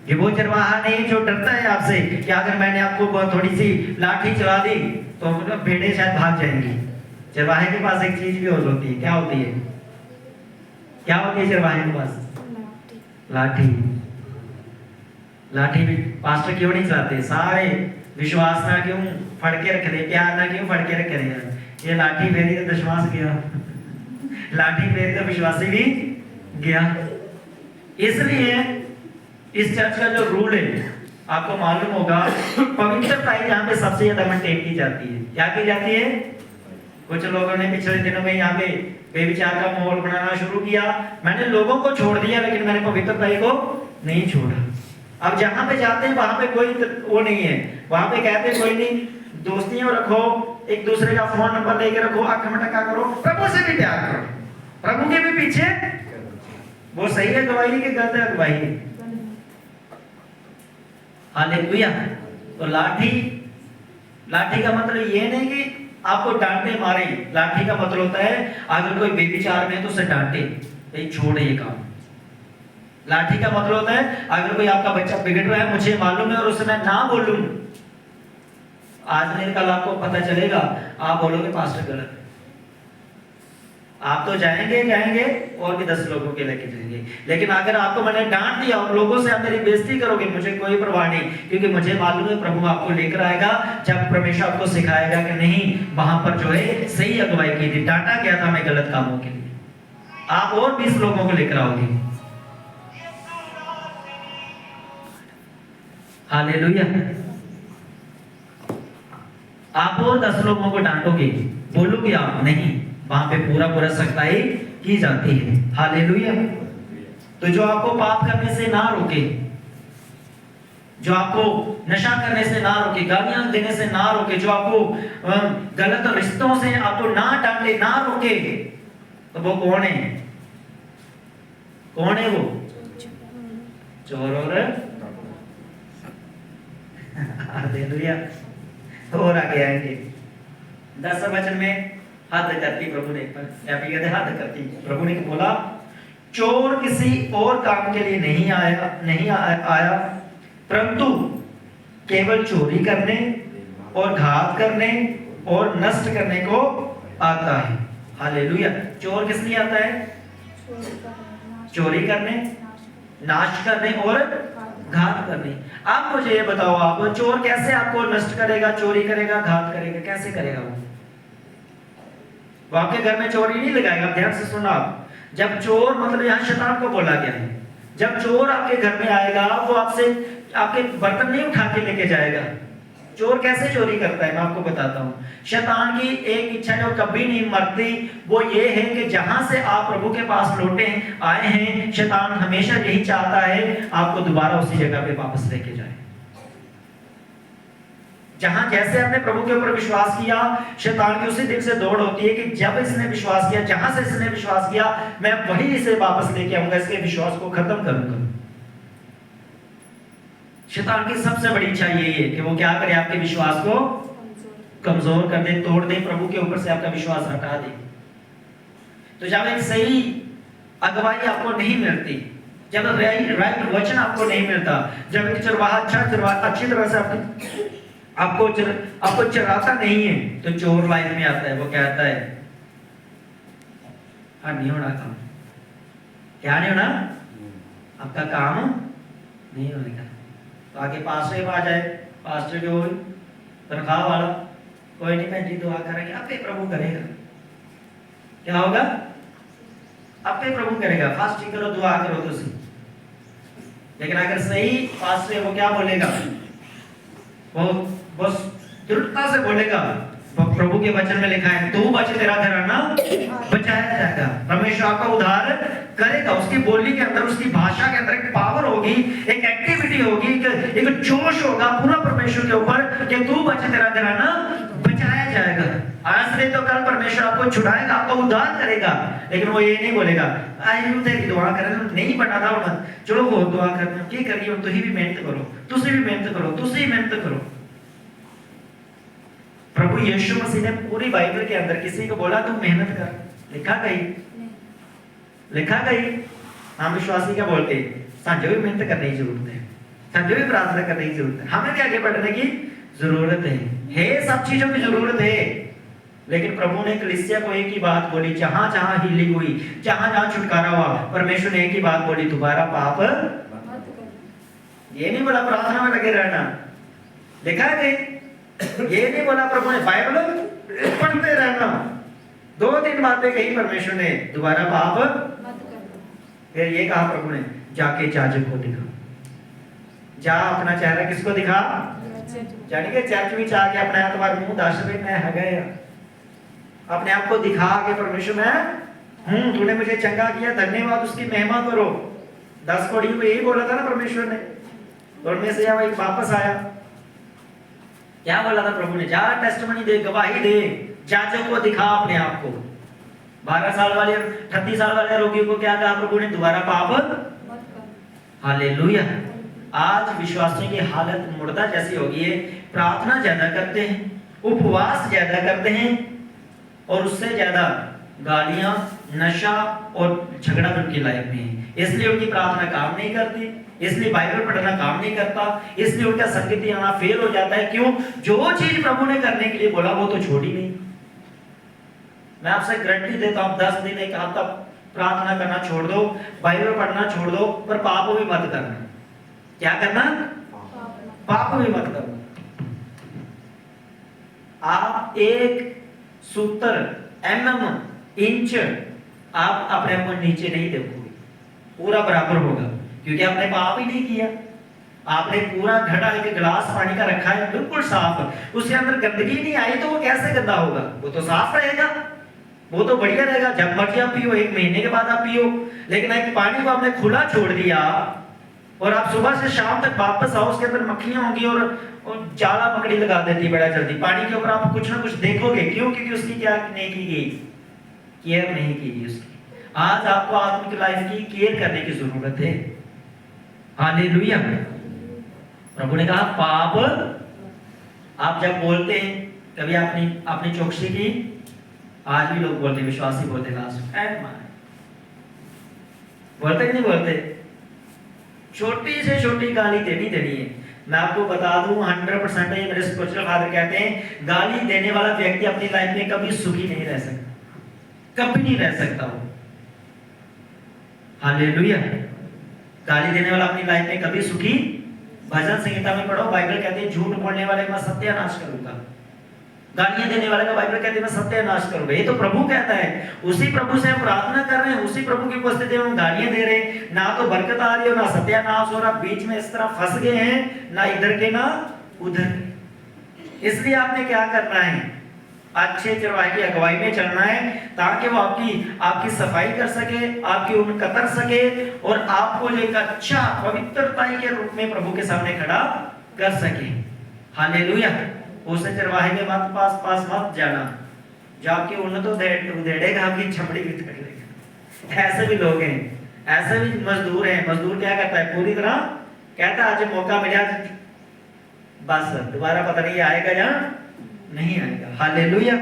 ये वो चरवाहा नहीं जो डरता है आपसे कि अगर मैंने आपको थोड़ी सी लाठी चला दी तो भेड़ें शायद भाग जाएंगी। चरवाहे के पास एक चीज भी और होती है। क्या होती है? क्या होती है चरवाहे के पास? लाठी। लाठी भी पास्टर क्यों नहीं चलाते? सारे विश्वास ना क्यों फड़के रख रहे, प्यार ना क्यों फड़के रख रहे? ये लाठी फेरी तो विश्वास गया, लाठी फेरी तो विश्वासी भी गया। इसलिए इस चर्च का जो रूल है आपको मालूम होगा, पवित्रता यहाँ पे सबसे ज्यादा मेंटेन की जाती है। क्या की जाती है? कुछ लोगों ने पिछले दिनों में यहाँ पे बेविचार का माहौल बनाना शुरू किया। मैंने लोगों को छोड़ दिया लेकिन मैंने पवित्रता को नहीं छोड़ा। अब जहां पे जाते हैं वहां पे कोई वो नहीं है, वहां पे कहते हैं कोई नहीं, दोस्तियां रखो, एक दूसरे का फोन नंबर लेके रखो, आंख मटका करो, प्रभु से भी प्यार करो, प्रभु के भी पीछे। वो सही है गवाही की गलत है गवाही? हालेलुया। तो लाठी का मतलब ये नहीं कि आपको डांटे मारे। लाठी का मतलब होता है अगर कोई बेविचार में तो उसे डांटे, छोड़े ये काम। लाठी का मतलब होता है अगर कोई आपका बच्चा बिगड़ रहा है, मुझे मालूम है, और उसे मैं ना बोलूं, आज नहीं कल आपको पता चलेगा, आप बोलोगे पास्टर गलत है। आप तो जाएंगे और भी 10 लोगों के लेके जाएंगे। लेकिन अगर आपको मैंने डांट दिया और लोगों से आप मेरी बेइज्जती करोगे, मुझे कोई परवाह नहीं, क्योंकि मुझे मालूम है प्रभु आपको लेकर आएगा जब परमेश्वर आपको सिखाएगा कि नहीं वहां पर जो है सही अगुवाई की थी, डांटा गया था मैं गलत कामों के लिए, आप और 20 लोगों को लेकर आओगे। हालेलुया। आप और 10 लोगों को डांटोगे, बोलोगे आप नहीं, वहां पे पूरा सख्ताई की जाती है। हालेलुया। तो जो आपको पाप करने से ना रोके, जो आपको नशा करने से ना रोके, गालियां देने से ना रोके, जो आपको गलत रिश्तों से आपको ना डांटे, ना रोके, तो वो कौन है? कौन है वो? चोर और हालेलुया। और आगे आएंगे 10 वचन में हद करती प्रभु ने, हद करती प्रभु ने बोला, चोर किसी और काम के लिए नहीं आया परंतु केवल चोरी करने और घात करने और नष्ट करने को आता है। हालेलुया। चोर किस लिए आता है? चोरी करने, नाश करने और घात करने। आप मुझे ये बताओ, आप चोर कैसे आपको नष्ट करेगा, चोरी करेगा, घात करेगा? कैसे करेगा वो आपके घर में चोरी नहीं लगाएगा। ध्यान से सुनना आप, जब चोर मतलब यहाँ शैतान को बोला गया है, जब चोर आपके घर में आएगा वो आपसे आपके बर्तन नहीं उठा के लेके जाएगा। चोर कैसे चोरी करता है मैं आपको बताता हूँ। शैतान की एक इच्छा जो कभी नहीं मरती वो ये है कि जहां से आप प्रभु के पास लौटे आए हैं, शैतान हमेशा यही चाहता है आपको दोबारा उसी जगह पे वापस लेके जाए। जहां जैसे आपने प्रभु के ऊपर विश्वास किया, शैतान की उसी दिल से दौड़ होती है कि जब इसने विश्वास किया, जहां से इसने विश्वास किया, मैं वही इसे वापस लेके आऊंगा, इसके विश्वास को खत्म करूंगा। शैतान की सबसे बड़ी इच्छा यही है कि वो क्या करे, आपके विश्वास को कमजोर कर दे, तोड़ दे, प्रभु के ऊपर से आपका विश्वास हटा दे। तो जब एक सही अगुवाई आपको नहीं मिलती, जब राइट वचन आपको नहीं मिलता, जब एक चरवाहा अच्छी तरह से आपको चराता नहीं है, तो चोर लाइन में आता है। वो कहता है हाँ नहीं होना काम, क्या नहीं होना, आपका काम नहीं होने का। तो आगे पास्टर आ जाए, पास्टर जो तनख्वाह वाला, कोई नहीं मैं जी दुआ करेंगे, आपे प्रभु करेगा। क्या होगा? आपे प्रभु करेगा, फास्टिंग करो, दुआ करो तो सही। लेकिन अगर सही पास्टर है वो क्या बोलेगा? वो बस दृढ़ता से बोलेगा, प्रभु के वचन में लिखा है, तू बच तेरा घराना बचाया जाएगा। परमेश्वर आपका उद्धार करेगा। उसकी बोली के अंदर, उसकी भाषा के अंदर एक पावर होगी, एक एक्टिविटी एनर्जी होगी, एक जोश होगा पूरा परमेश्वर के ऊपर कि तू बच, तेरा घराना बचाया जाएगा। आज नहीं तो कल परमेश्वर आपको छुड़ाएगा, आपको उद्धार करेगा। लेकिन वो ये नहीं बोलेगा आई यूं तेरी दुआ करें नहीं बना था होना, चलो वो दुआ करते हैं की करिए, तुम ही मेहनत करो, तुसी भी मेहनत करो, तुसी मेहनत करो। प्रभु यीशु मसीह ने पूरी बाइबल के अंदर किसी को बोला तुम मेहनत कर, लिखा गई? लिखा गई? हम विश्वासी क्या बोलते हैं, साझे भी मेहनत करने की जरूरत है, साझे भी प्रार्थना करने की जरूरत है, हमें भी आगे बढ़ने की जरूरत है सब चीजों की जरूरत है। लेकिन प्रभु ने कलीसिया को एक ही बात बोली, जहां जहां हीलिंग हुई, जहां जहां छुटकारा हुआ, परमेश्वर ने एक ही बात बोली, दोबारा पाप ये नहीं बोला प्रार्थना में लगे रहना, लिखा है ये नहीं बोला प्रभु ने बाइबल पढ़ते रहना, 2-3 बातें कही परमेश्वर ने, दोबारा पाप मत करना। फिर ये कहा प्रभु ने, जाके जाजक को दिखा, जा अपना चेहरा किसको दिखा, यानी कि चर्च में जाके अपने तुम्हारा मुंह दस में मैं है गया, अपने आप को दिखा के परमेश्वर मैं तूने मुझे चंगा किया, धन्यवाद, उसकी महिमा करो। 10 कोड़ी को यही बोला था ना परमेश्वर ने, और में से वही वापस आया, क्या बोला था प्रभु ने, जा टेस्टिमनी दे, गवाही दे, जाजक को दिखा अपने आप को। 12 साल वाले 38 साल वाले रोगियों को क्या कहा प्रभु ने, दोबारा पाप मत कर। हालेलुया। आज विश्वासियों की हालत मुर्दा जैसी हो गई है, प्रार्थना ज्यादा करते हैं, उपवास ज्यादा करते हैं, और उससे ज्यादा गालियां, नशा और झगड़ा उनकी लाइफ में है। इसलिए उनकी प्रार्थना काम नहीं करती, इसलिए बाइबल पढ़ना काम नहीं करता, इसलिए उनका संगति आना फेल हो जाता है। क्यों? जो चीज प्रभु ने करने के लिए बोला वो तो छोड़ी नहीं। मैं आपसे गारंटी देता हूं, 10 दिन एक हफ्ता प्रार्थना करना छोड़ दो, बाइबल पढ़ना छोड़ दो, पर पाप भी मत करना। क्या करना? पाप भी मत करना। आप एक सूत्र इंच आप अपने आप को नीचे नहीं देखोगे, पूरा बराबर होगा, क्योंकि आपने पाप ही नहीं किया। आपने पूरा घड़ा एक गिलास पानी का रखा है बिल्कुल साफ, उसके अंदर गंदगी नहीं आई तो वो कैसे गंदा होगा? वो तो साफ रहेगा, वो तो बढ़िया रहेगा, जब मर्जी आप पियो, 1 महीने के बाद आप पियो। लेकिन एक पानी को आपने खुला छोड़ दिया और आप सुबह से शाम तक वापस आओ, उसके अंदर मक्खियां होंगी और जाला पकड़ी लगा देती बड़ा जल्दी। पानी के ऊपर आप कुछ ना कुछ देखोगे, क्यों? क्योंकि उसकी क्या नहीं की गई, केयर नहीं की गई उसकी। आज आपको आत्मिक लाइफ की केयर करने की जरूरत है। हालेलुया। प्रभु ने कहा पाप, आप जब बोलते हैं, कभी आपने चौकसी की, आज भी लोग बोलते, विश्वासी बोलते, बोलते कि नहीं बोलते? छोटी से छोटी गाली देनी है। मैं आपको बता दूं 100% ये मेरे स्पिरिचुअल फादर कहते हैं, गाली देने वाला व्यक्ति अपनी लाइफ में कभी सुखी नहीं रह सकता, कभी नहीं रह सकता वो। हालेलुया। गाली देने वाला अपनी लाइफ में कभी सुखी, भजन संहिता में पढ़ो, बाइबल कहते हैं झूठ बोलने वाले का सत्यानाश करूंगा, गालियां देने वाले का बाइबल कहते हैं मैं सत्यानाश करूंगा। ये तो प्रभु कहता है, उसी प्रभु से हम प्रार्थना कर रहे हैं, उसी प्रभु की उपस्थिति में हम गालियां दे रहे हैं, ना तो बरकत आ रही हो, ना सत्यानाश हो रहा, बीच में इस तरह फंस गए हैं, ना इधर के ना उधर। इसलिए आपने क्या करना है, अच्छे चरवाहे की अगुवाई में चलना है, ताकि वो आपकी सफाई कर सके, आपकी ऊन कतर सके, और आपको एक अच्छा पवित्रता के रूप में प्रभु के सामने खड़ा कर सके। हालेलुया। उसे चरवाहे के पास मत जाना, जो आपकी ऊन तो उधेड़ेगा, आपकी चमड़ी भी उधेड़ लेगा। ऐसे भी लोग हैं, ऐसे भी मजदूर हैं। मजदूर क्या करता है, पूरी तरह कहता है आज मौका मिला, बस दोबारा पता नहीं आएगा या नहीं आएगा। हालेलुया।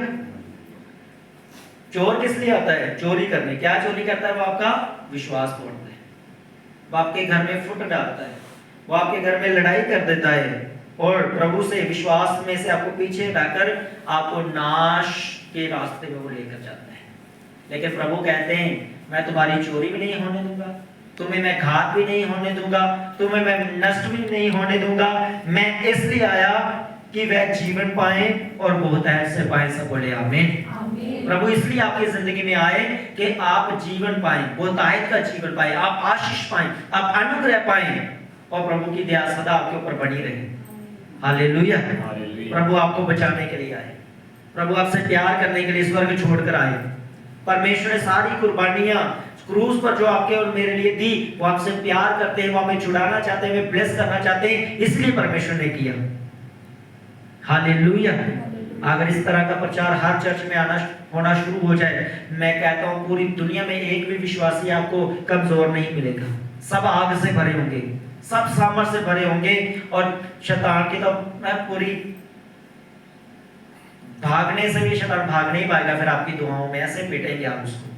चोर किस लिए आता है? चोरी करने। क्या चोरी करता है? वो आपका विश्वास तोड़ता है, वो आपके घर में फुट डालता है, वो आपके घर में लड़ाई कर देता है, और प्रभु से विश्वास में से आपको पीछे हटाकर आपको नाश के रास्ते में वो लेकर जाता है। लेकिन प्रभु कहते हैं मैं तुम्हारी चोरी भी नहीं होने दूंगा, तुम्हें मैं घात भी नहीं होने दूंगा, तुम्हें मैं नष्ट भी नहीं होने दूंगा। मैं इसलिए आया कि वह जीवन पाए और बहुत ऐसे पाए। सब बोले आमीन। प्रभु इसलिए आपकी जिंदगी में आए कि आप जीवन पाए, बहुतायत का जीवन पाए, आप आशीष पाए, आप अनुग्रह पाए, और प्रभु की दया सदा आपके ऊपर बनी रहे। हालेलुया। प्रभु आपको बचाने के लिए आए, प्रभु आपसे प्यार करने के लिए स्वर्ग छोड़कर आए। परमेश्वर ने सारी कुर्बानियां क्रूस पर जो आपके और मेरे लिए दी, वो आपसे प्यार करते हैं, वो हमें छुड़ाना चाहते हैं, हमें ब्लेस करना चाहते हैं, इसलिए परमेश्वर ने किया। हालेलुया। अगर इस तरह का प्रचार हर चर्च में आना होना शुरू हो जाए, मैं कहता हूं पूरी दुनिया में एक भी विश्वासी आपको कमजोर नहीं मिलेगा। सब आग से भरे होंगे, सब सामर्थ से भरे होंगे, और शैतान की तो मैं पूरी भागने से भी शैतान भाग नहीं पाएगा, फिर आपकी दुआओं में ऐसे पिटेंगे आप उसको।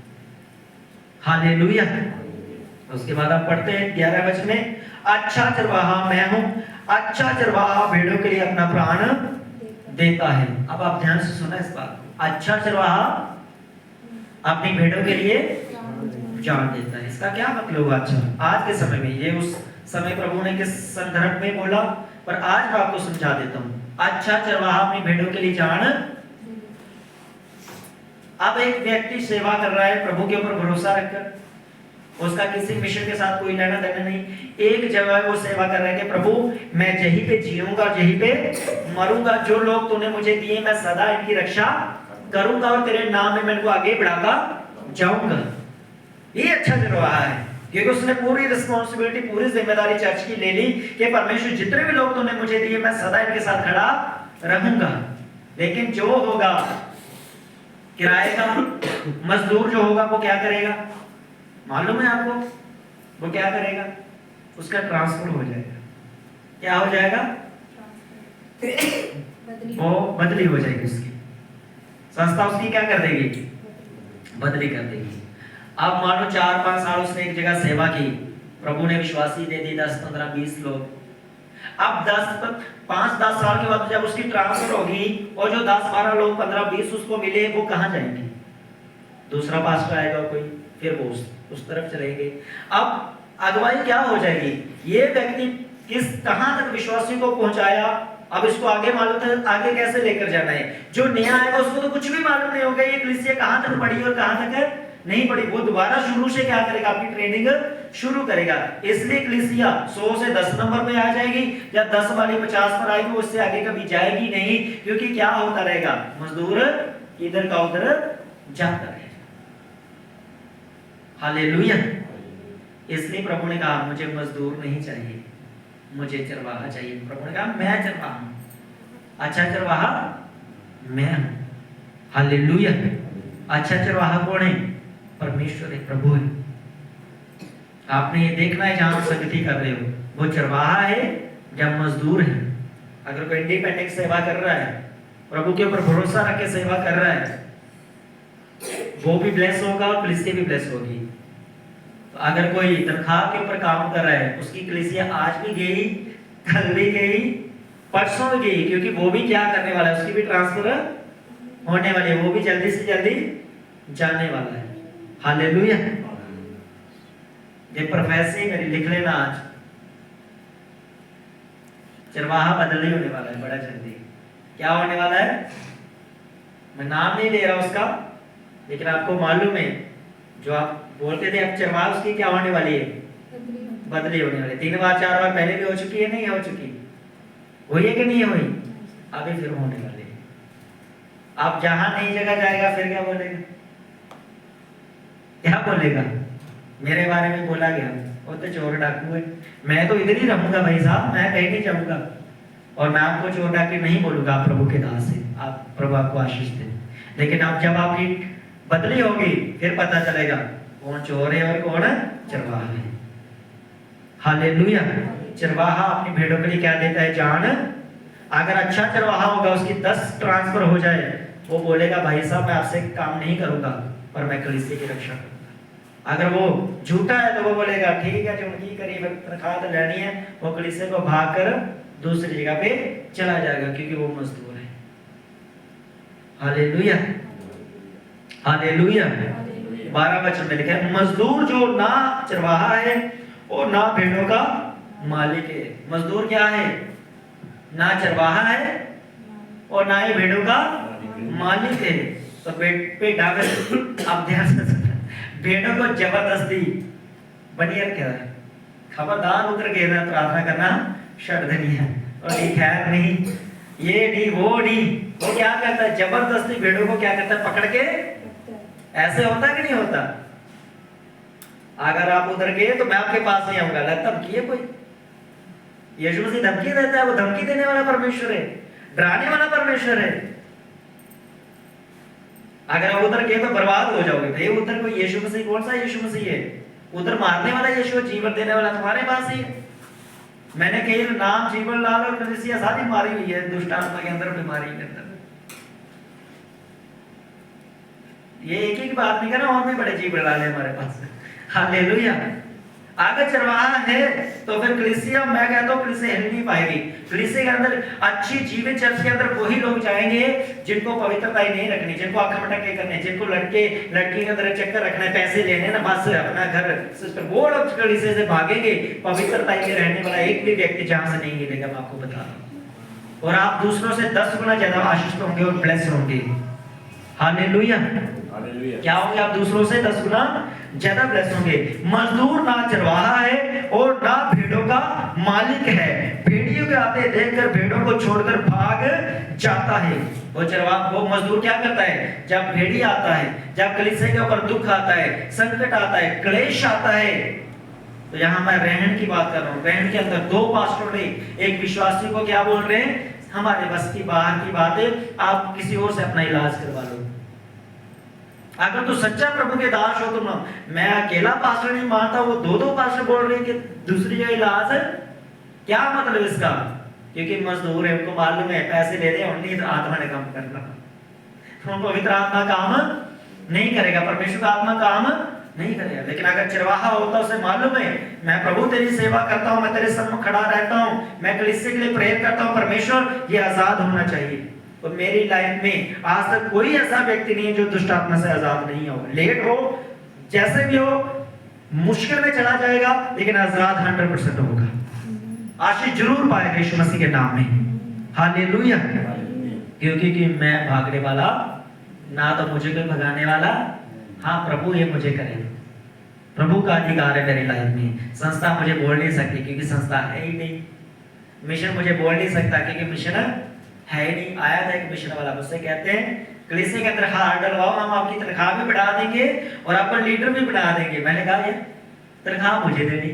हालेलुया। उसके बाद आप पढ़ते हैं 11 वचन में, अच्छा चरवाहा मैं हूं, अच्छा चरवाहा भेड़ों के लिए अपना प्राण देता है। अब आप ध्यान से सुना इस बात को, अच्छा चरवाहा अपनी भेड़ों के लिए जान देता है। इसका क्या मतलब हुआ? अच्छा, आज के समय में, ये उस समय प्रभु ने किस संदर्भ में बोला, पर आज मैं आपको समझा देता हूं। अच्छा चरवाहा अपनी भेड़ों के लिए जान। अब एक व्यक्ति सेवा कर रहा है प्रभु के ऊपर भरोसा रखकर, उसका किसी मिशन के साथ कोई लेना देना नहीं, एक जगह वो सेवा कर रहा है कि प्रभु मैं यहीं पे जीऊंगा और यहीं पे मरूंगा, जो लोग तूने मुझे दिए मैं सदा इनकी रक्षा करूंगा और तेरे नाम में मैं इनको आगे बढ़ाता जाऊंगा। ये अच्छा चरवाहा है, क्योंकि उसने पूरी रिस्पॉन्सिबिलिटी, पूरी जिम्मेदारी चर्च की ले ली कि परमेश्वर जितने भी लोग तूने मुझे दिए मैं सदा इनके साथ खड़ा रहूंगा। लेकिन जो होगा किराए का मजदूर जो होगा वो क्या करेगा मालूम है आपको? वो क्या करेगा? उसका ट्रांसफर हो जाएगा। क्या हो जाएगा? वो बदली हो जाएगी, उसकी संस्था उसकी क्या कर देगी? बदली कर देगी। अब मानो 4-5 साल उसने एक जगह सेवा की, प्रभु ने विश्वासी दे दी 10, 15, 20 लोग। अब 5-10 साल के बाद जब उसकी ट्रांसफर होगी और जो 10, 12 लोग, 15, 20 उसको मिले, वो कहां जाएंगे? दूसरा पास्टर आएगा कोई, फिर वो उस तरफ चलेंगे। अब अगुवाई क्या हो जाएगी? ये व्यक्ति कहां तक विश्वासियों को पहुंचाया, अब इसको आगे मालूम है आगे कैसे लेकर जाना है। जो नया आएगा उसको तो कुछ भी मालूम नहीं होगा ये कलीसिया कहां तक बढ़ी और कहां तक नहीं बढ़ी। वो दोबारा शुरू से क्या करेगा? अपनी ट्रेनिंग शुरू करेगा। इसलिए कलीसिया 100 से 10 नंबर पे आ जाएगी, या 10 वाली 50 पर आएगी, उससे आगे कभी जाएगी नहीं। क्योंकि क्या होता रहेगा? मजदूर इधर का उधर जाता रहेगा। हालेलुया। इसलिए प्रभु ने कहा मुझे मजदूर नहीं चाहिए, मुझे चरवाहा चाहिए। प्रभु ने कहा मैं चरवाहा हूं, अच्छा चरवाहा मैं हूं। हालेलुया। अच्छा चरवाहा कौन है? परमेश्वर है, प्रभु है। आपने ये देखना है जहां संगति कर रहे हो, वो चरवाहा है या मजदूर है। अगर कोई इंडिपेंडेंट सेवा कर रहा है, प्रभु के ऊपर भरोसा रख के सेवा कर रहा है, वो भी ब्लेस होगा और कलीसिया भी ब्लेस होगी। तो अगर कोई तनख्वाह के ऊपर काम कर रहा है, उसकी कलीसिया आज भी गई, कल भी गई, परसों भी गई, क्योंकि वो भी क्या करने वाला है? उसकी भी ट्रांसफर होने वाली है, वो भी जल्दी से जल्दी जाने वाला है। हालेलुया। ये प्रोफेसी मेरी लिख लेना आज, चरवाहा बदली होने वाला है बड़ा जल्दी। क्या होने वाला है? मैं नाम नहीं ले रहा उसका, लेकिन आपको मालूम है जो आप बोलते थे अब चरवाहा, उसकी क्या होने वाली है? बदली होने वाली। 3 बार 4 बार पहले भी हो चुकी है, नहीं हो चुकी? हुई है कि नहीं हुई? अभी फिर होने वाली है। आप जहां नई जगह जाएगा फिर क्या बोलेगा? क्या बोलेगा? मेरे बारे में बोला गया वो तो चोर डाकू है, मैं तो इधर ही रहूंगा भाई साहब, मैं कहीं नहीं जाऊंगा। और मैं आपको चोर डाकू नहीं बोलूंगा, आप प्रभु के दास हैं, आप प्रभु आपको आशीष दे। लेकिन अब जब आपकी बदली होगी फिर पता चलेगा कौन चोर है और कौन चरवाहा है। हालेलुया। चरवाहा अपनी भेड़ों के लिए क्या देता है? जान। अगर अच्छा चरवाहा होगा, उसकी 10 ट्रांसफर हो जाए, वो बोलेगा भाई साहब मैं आपसे काम नहीं करूंगा, पर मैं कलीसिया की रक्षा करूंगा। अगर वो झूठा है तो वो बोलेगा ठीक है जो उनकी करीब तनख्वाह तो लेनी है, वो कलीसिया को भाग कर दूसरी जगह पे चला जाएगा, क्योंकि वो मजदूर है। हालेलुया। हालेलुया। 12 वचन में लिखा है मजदूर जो ना चरवाहा है और ना भेड़ों का मालिक है। मजदूर क्या है? ना चरवाहा है और ना ही भेड़ों का मालिक है। तो भेड़ा अब ध्यान से भेड़ों को जबरदस्ती बनियर क्या है? खबरदार उतर के प्रार्थना करना शर्धनी है, और ये खैर नहीं, ये नहीं वो नहीं। वो क्या करता है? जबरदस्ती भेड़ों को क्या करता है? पकड़ के। ऐसे होता कि नहीं होता? अगर आप उधर गए तो मैं आपके पास नहीं आऊंगा। धमकी है कोई? यीशु मसीह धमकी देता है? वो धमकी देने वाला परमेश्वर है, डराने वाला परमेश्वर है। अगर आप उधर गए तो बर्बाद हो जाओगे। भाई उधर कोई यीशु मसीह, कौन सा यीशु मसीह है? उधर मारने वाला यीशु, जीवन देने वाला तुम्हारे पास ही है। मैंने कई नाम जीवन लाल और कलीसिया सारी मारी हुई है दुष्ट आत्मा के अंदर, बीमारी के अंदर। ये एक ही बात नहीं कर रहा, और भी बड़े जीवन लाल है हमारे पास। हालेलुया। अगर चरवाहा है तो फिर कलीसिया, मैं कहता हूँ कलीसिया हिल नहीं पाएगी। कलीसिया के अंदर अच्छी जीवित चर्च के अंदर वही लोग जाएंगे जिनको पवित्रता ही नहीं रखनी, जिनको आंख मटके करने, जिनको लड़के लड़की के अंदर चक्कर रखना है, पैसे लेने ना बस अपना घर सिस्टम, वो लोग कलीसिया से भागेंगे। पवित्रता में रहने वाला एक भी व्यक्ति जहां से नहीं मिलेगा, मैं आपको बता रहा हूं। और आप दूसरों से 10 गुना ज्यादा आशीष होंगे और ब्लेस होंगे। हालेलुया। क्या होंगे आप? दूसरों से 10 गुना ज्यादा ब्लेस होंगे। मजदूर ना चरवाहा है और ना भेड़ों का मालिक है। भेड़ियों के आते देखकर भेड़ों को छोड़कर भाग जाता है। वो चरवाहा, वो मजदूर क्या करता है? जब भेड़ी आता है, जब कलीसिया के ऊपर दुख आता है, संकट आता है, क्लेश आता है, तो यहाँ मैं रहन की बात कर रहा हूँ। रहन के अंदर 2 पास्टर ने एक विश्वासी को क्या बोल रहे हैं? हमारे बस की बाहर की बात है, आप किसी और से अपना इलाज करवा लो। अगर तू सच्चा प्रभु के दास हो तो ना, मैं अकेला पास्टर नहीं मानता, वो 2 पास्टर बोल रहे हैं कि दूसरी जगह इलाज है। क्या मतलब इसका? क्योंकि मजदूर है, उनको मालूम है पैसे ले रहे हैं, उन्हीं आत्मा ने काम करना। तो पवित्र आत्मा काम नहीं करेगा, परमेश्वर का आत्मा काम नहीं करेगा। लेकिन अगर चरवाहा होता, उसे मालूम है मैं प्रभु तेरी सेवा करता हूँ, मैं तेरे सम्मुख खड़ा रहता हूँ, मैं कलीसिया के लिए प्रेयर करता हूँ, परमेश्वर ये आजाद होना चाहिए। तो मेरी लाइफ में आज तक कोई ऐसा व्यक्ति नहीं है जो दुष्ट आत्मा से आजाद नहीं हो। लेट हो, जैसे भी हो, मुश्किल में चला जाएगा, लेकिन आजाद 100% होगा। आशीष जरूर पाएगा यीशु मसीह के नाम में। हालेलुया। क्योंकि मैं भागने वाला ना, तो मुझे कोई भगाने वाला। हाँ, प्रभु ये मुझे करे, प्रभु का अधिकार है मेरी लाइफ में। संस्था मुझे बोल नहीं सकती क्योंकि संस्था है ही नहीं। मिशन मुझे बोल नहीं सकता क्योंकि मिशन है ही नहीं। आया था एक मिशन वाला, मुझसे कहते हैं कलीसिया के अंदर हाथ डलवाओ, हम आपकी तनख्वाह भी बढ़ा देंगे और आपका लीडर भी बना देंगे। मैंने कहा ये तनख्वाह मुझे देनी,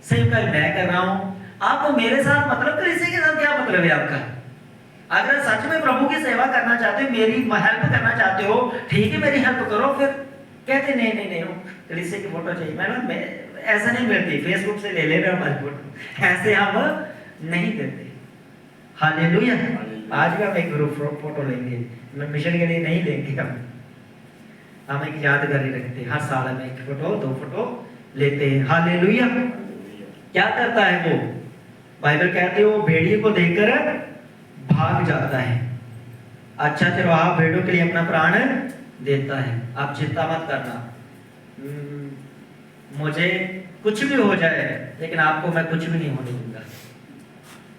सेवकाई मैं कर रहा हूँ, आपको मेरे साथ मतलब, कलीसिया के साथ क्या मतलब है आपका? अगर सच में प्रभु की सेवा करना चाहते हो, मेरी हेल्प करना चाहते हो, ठीक है मेरी हेल्प करो। फिर कहते नहीं नहीं नहीं, कलीसिया की फोटो चाहिए। मैं ऐसा नहीं मिलती, फेसबुक से ले लेना हमारी फोटो, ऐसे हम नहीं देते। हालेलुया। आज भी हम एक ग्रुप फोटो लेंगे, मिशन के लिए नहीं लेंगे, हम एक यादगारी रखते हैं। हर साल हम 1 फोटो 2 फोटो लेते हैं। हालेलुया। क्या करता है वो? बाइबल कहते हैं वो भेड़िए को देखकर भाग जाता है। अच्छा चरवाहा भेड़ों के लिए अपना प्राण देता है। आप चिंता मत करना, मुझे कुछ भी हो जाए लेकिन आपको मैं कुछ भी नहीं होने दूंगा।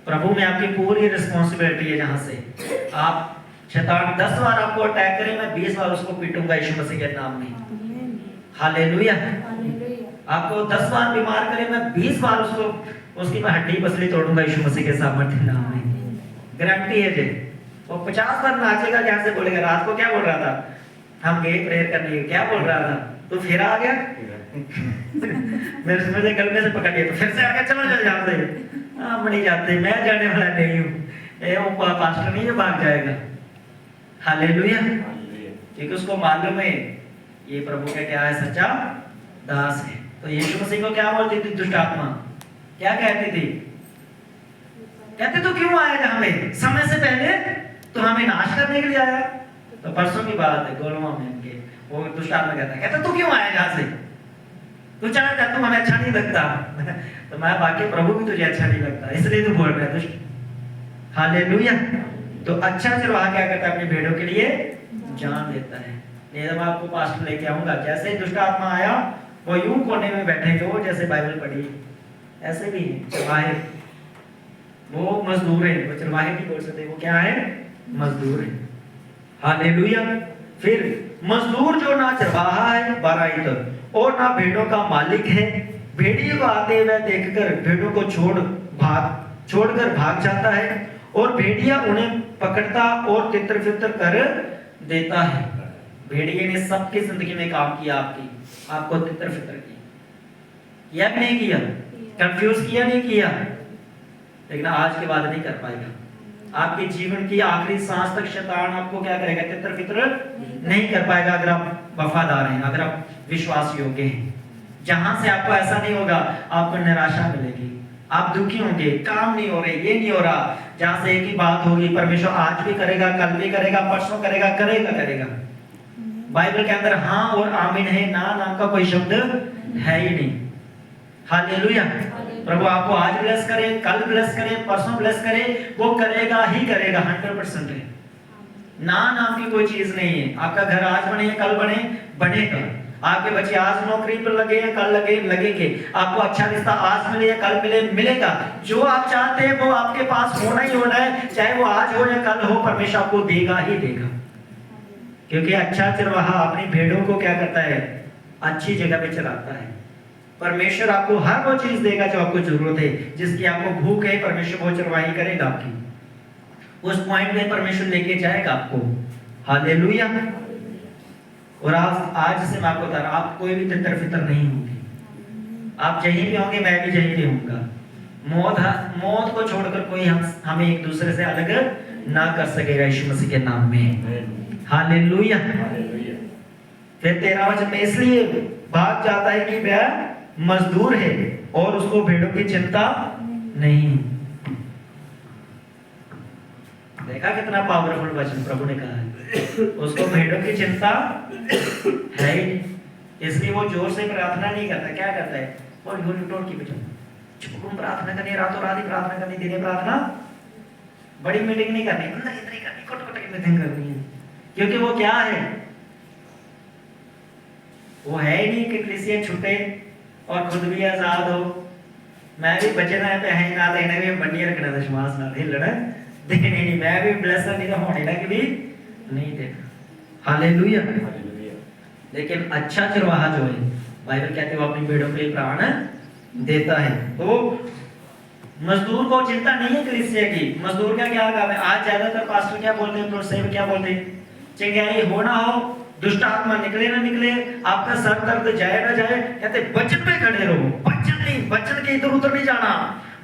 प्रभु में आपकी पूरी रिस्पॉन्सिबिलिटी है। जहां से आप शैतान 10 बार आपको अटैक करे, मैं 20 बार उसको पीटूंगा यीशु मसीह के नाम में। हालेलुया। आपको 10 बार बीमार करे, मैं 20 बार उसको उसकी मैं हड्डी पसली तोड़ूंगा यीशु मसीह के सामर्थ्य नाम में। गारंटी है जी। वो 50 बार नाचेगा, जहां से बोलेगा। रात को क्या बोल रहा था? हम गए प्रेयर करने, क्या बोल रहा था? तो फिर आ गया मेरे मुझे गलती से पकड़ लिया, तो फिर से आ गया, चलो चल यहाँ से। हम नहीं जाते, मैं जाने वाला नहीं हूँ। वो पास्टर नहीं है, भाग जाएगा। हालेलुया। क्योंकि उसको मालूम है ये प्रभु का क्या है, सच्चा दास है। तो यीशु मसीह को क्या बोलती थी दुष्ट आत्मा? क्या कहती थी? कहते तो क्यों आया जहां में? समय से पहले तो हमें नाश करने के लिए आया। तो परसों की बात है, गोलमा में उनके वो दुष्ट आत्मा कहता तू क्यों आया जहां से? तू चला जा, तू हमें अच्छा नहीं लगता। तो मैं बाकी प्रभु भी तुझे अच्छा नहीं लगता, इसलिए तू बोल रहा है दुष्ट। हालेलुया। तो अच्छा चरवाहा क्या करता है? अपनी भेड़ों के लिए जान देता है। नहीं तो मैं आपको पास्टर लेके आऊंगा, जैसे दुष्ट आत्मा आया वो यूं कोने में बैठेंगे, वो जैसे बाइबल पढ़ी ऐसे भी है चरवाहे। वो मजदूर है, वो चरवाहे नहीं बोल सकते, वो क्या है? मजदूर है। हालेलुया। फिर मजदूर जो ना चरवाहा है 12 और ना भेड़ों का मालिक है, भेड़ियों को आते हुए देखकर भेड़ों को छोड़कर भाग जाता है और भेड़िया उन्हें पकड़ता और तितर फितर कर देता है। भेड़िए ने सबकी जिंदगी में काम किया, आपको तितर फितर की। किया कि नहीं किया? कंफ्यूज किया नहीं किया? लेकिन आज के बाद नहीं कर पाएगा। आपके जीवन की आखिरी सांस तक शैतान आपको क्या करेगा? तितर फितर नहीं कर पाएगा, अगर आप वफादार हैं, अगर आप विश्वास योग्य हैं। जहां से आपको ऐसा नहीं होगा, आपको निराशा मिलेगी, आप दुखी होंगे, काम नहीं हो रहे, ये नहीं हो रहा। जहां से एक ही बात होगी, परमेश्वर आज भी करेगा, कल भी करेगा, परसों करेगा, करेगा। बाइबल के अंदर हाँ और आमीन है, ना नाम का कोई शब्द है ही नहीं। हालेलुया। प्रभु आपको आज ब्लेस करे, कल ब्लेस करे, परसों ब्लेस करे, वो करेगा ही करेगा, 100% है। ना नाम की कोई चीज नहीं है। आपका घर आज बने, कल बने, बनेगा। आपके बच्चे आज नौकरी पर लगे हैं, कल लगेंगे। आपको अच्छा रिश्ता आज मिले या कल मिले, मिलेगा। जो आप चाहते हैं वो आपके पास होना ही होना है, चाहे वो आज हो या कल हो, परमेश्वर आपको देगा ही देगा। क्योंकि अच्छा चरवाहा अपनी भेड़ों को क्या करता है? अच्छी जगह पे चलाता है। परमेश्वर आपको हर वो चीज देगा जो आपको जरूरत है, जिसकी आपको भूख है, परमेश्वर वो चरवाही करेगा आपकी। उस पॉइंट में परमेश्वर लेके जाएगा आपको। हालेलुया। और आज से मैं आपको बता रहा, आप कोई भी तितर फितर नहीं होंगे। आप जहीं भी होंगे, मैं भी जहीं भी होऊंगा। मौत को छोड़कर कोई हमें एक दूसरे से अलग ना कर सकेगा, यीशु मसीह के नाम में। हालेलुया। फिर 13 वचन में इसलिए भाग जाता है कि वह मजदूर है और उसको भेड़ों की चिंता नहीं। देखा कितना पावरफुल वचन प्रभु ने कहा है। उसको भेड़ों की चिंता है ही, इसलिए वो जोर से प्रार्थना नहीं करता। क्या करता है? और टोल की बचन चुप प्रार्थना करनी, रातों रात ही प्रार्थना करनी, दिने प्रार्थना, बड़ी मीटिंग नहीं करनी, इतनी करनी, कोट की मीटिंग करनी है। क्योंकि वो क्या है? वो है ही नहीं कि कलीसिया छूटे और खुद भी आजाद हो। मैं भी बचना है पे है ना लेने भी बंडी रखना विश्वास ना हिलना देने नहीं, मैं भी ब्लेसर नहीं होने ना कि भी नहीं देना। हालेलुया। लेकिन अच्छा चरवाहा जो है, बाइबल कहते हैं वो अपनी भेड़ों के लिए प्राण देता है। तो मजदूर को चिंता नहीं है कलीसिया की। मजदूर का क्या काम है? आज ज्यादातर पास्टर क्या बोलते हैं, प्रोसेव क्या बोलते हैं? चिंगारी हो ना हो, दुष्ट आत्मा निकले ना निकले, आपका सर दर्द जाए ना जाए, कहते वचन पे खड़े रहो। वचन नहीं, वचन के इधर उधर नहीं जाना।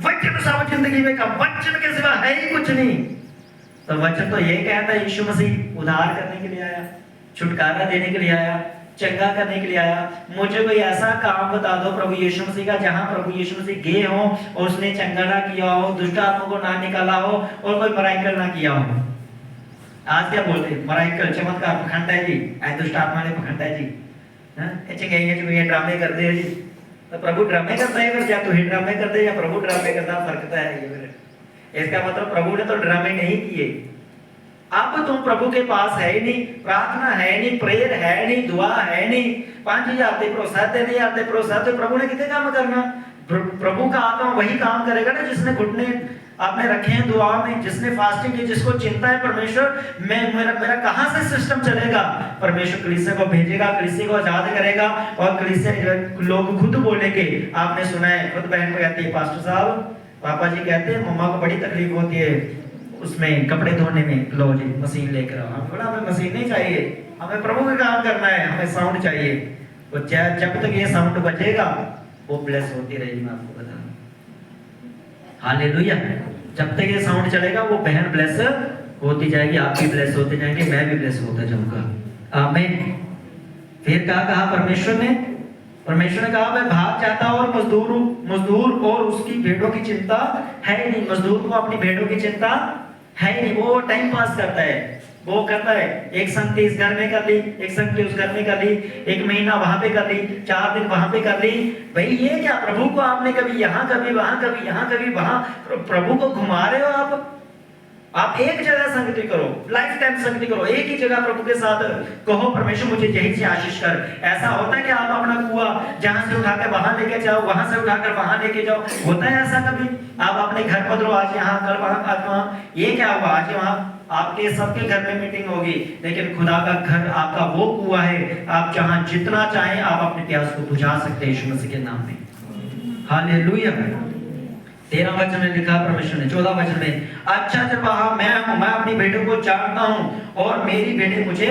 वचन सब जिंदगी में का, वचन के सिवा है ही कुछ नहीं। तो वचन तो ये कहता है, यीशु मसीह उद्धार करने के लिए आया, छुटकारा देने के लिए आया, चंगा करने के लिए आया। मुझे कोई ऐसा काम बता दो प्रभु यीशु मसीह का, जहां प्रभु यीशु मसीह गए हो और उसने चंगा ना किया हो, दुष्ट आत्मा को ना निकाला हो और कोई मराइकल ना किया हो। आज क्या बोलते हैं? मराइकल, चमत्कार, पखंड है जी, दुष्ट आत्मा ने पखंड है जी, ये ड्रामे कर दे जी। तो प्रभु ड्रामे करता है फिर, क्या तू ही ड्रामे कर दे या प्रभु ड्रामे करता? फर्क है ये फिर। इसका मतलब प्रभु ने तो ड्रामे नहीं किए। अब तुम प्रभु के पास है ही नहीं, प्रार्थना है नहीं, प्रेयर है नहीं, दुआ है नहीं, 5000 दे प्रोसेस दे, 1000 दे प्रोसेस, तो प्रभु ने कितने काम करना? प्रभु का आत्मा वही काम करेगा ना जिसने घुटने आपने रखे हैं दुआ में, जिसने फास्टिंग की, जिसको चिंता है परमेश्वर मेरा कहां से सिस्टम चलेगा। परमेश्वर कलीसिया को भेजेगा, कलीसिया को आजाद करेगा और कलीसिया लोग खुद बोलेंगे। आपने सुना है, खुद बहन को कहती है, पास्टर साहब, पापा जी कहते हैं मम्मा को बड़ी तकलीफ होती है उसमें कपड़े धोने में, लो जी मशीन लेकर आओ। हम बोला हमें मशीन नहीं चाहिए, हमें प्रभु का काम करना है, हमें साउंड चाहिए। तो जब तक ये साउंड बजेगा वो ब्लेस होती रहेगी। मैं आपको बता दूं, हालेलुया। जब तक ये साउंड चलेगा वो बहन ब्लेस होती जाएगी, आप भी ब्लेस होते जाएंगे, मैं भी ब्लेस होता जाऊंगा। आमीन। फिर कहा परमेश्वर ने कहा मैं भाग जाता और मजदूर और उसकी भेड़ों की चिंता है ही नहीं। मजदूर को अपनी भेड़ों की चिंता है ही नहीं, वो टाइम पास करता है। वो करता है, एक संगति इस घर में कर ली, एक संगति उस घर में कर ली, एक महीना वहां पे कर ली, 4 दिन वहां पे कर ली। भाई ये क्या? प्रभु को आपने कभी यहाँ, कभी वहां, कभी यहाँ, कभी वहां, प्रभु को घुमा रहे हो आप एक जगह संगति करो, लाइफ टाइम संगति करो, एक ही जगह प्रभु के साथ कहो परमेश्वर मुझे यहीं से आशीष कर। ऐसा होता है कि आप अपना कुआ जहां से उठाकर वहां लेके जाओ, वहां से उठाकर वहां लेके जाओ? होता है ऐसा कभी? आप अपने घर पधरो, आज यहाँ, कल वहां, आज वहां। ये क्या हुआ? आज वहां आपके सबके घर में मीटिंग होगी, लेकिन खुदा का घर आपका वो कुआ है, आप जहां जितना चाहें आप अपने प्यास को बुझा सकते हैं यीशु मसीह के नाम में। हालेलुया। 13 वचन में लिखा परमेश्वर ने, 14 वचन में, अच्छा चरवाहा मैं हूं, मैं अपनी भेड़ों को जानता हूं और मेरी भेड़ें मुझे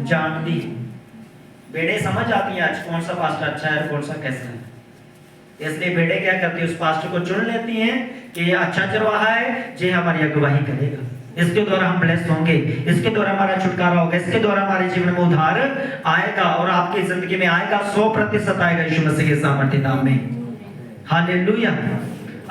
जानती हैं। भेड़ें समझ आती हैं आज कौन सा पास्टर अच्छा है और कौन सा कैसा है। इसलिए भेड़ें क्या करती है, उस पास्टर को चुन लेती हैं कि ये अच्छा चरवाहा है, ये हमारी अगुवाई करेगा, इसके द्वारा हम ब्लेस होंगे, इसके द्वारा हमारा छुटकारा होगा, इसके द्वारा हमारे जीवन में उद्धार आएगा और आपकी जिंदगी में आएगा, 100% आएगा यीशु मसीह के सामर्थ्य नाम में। हालेलुया।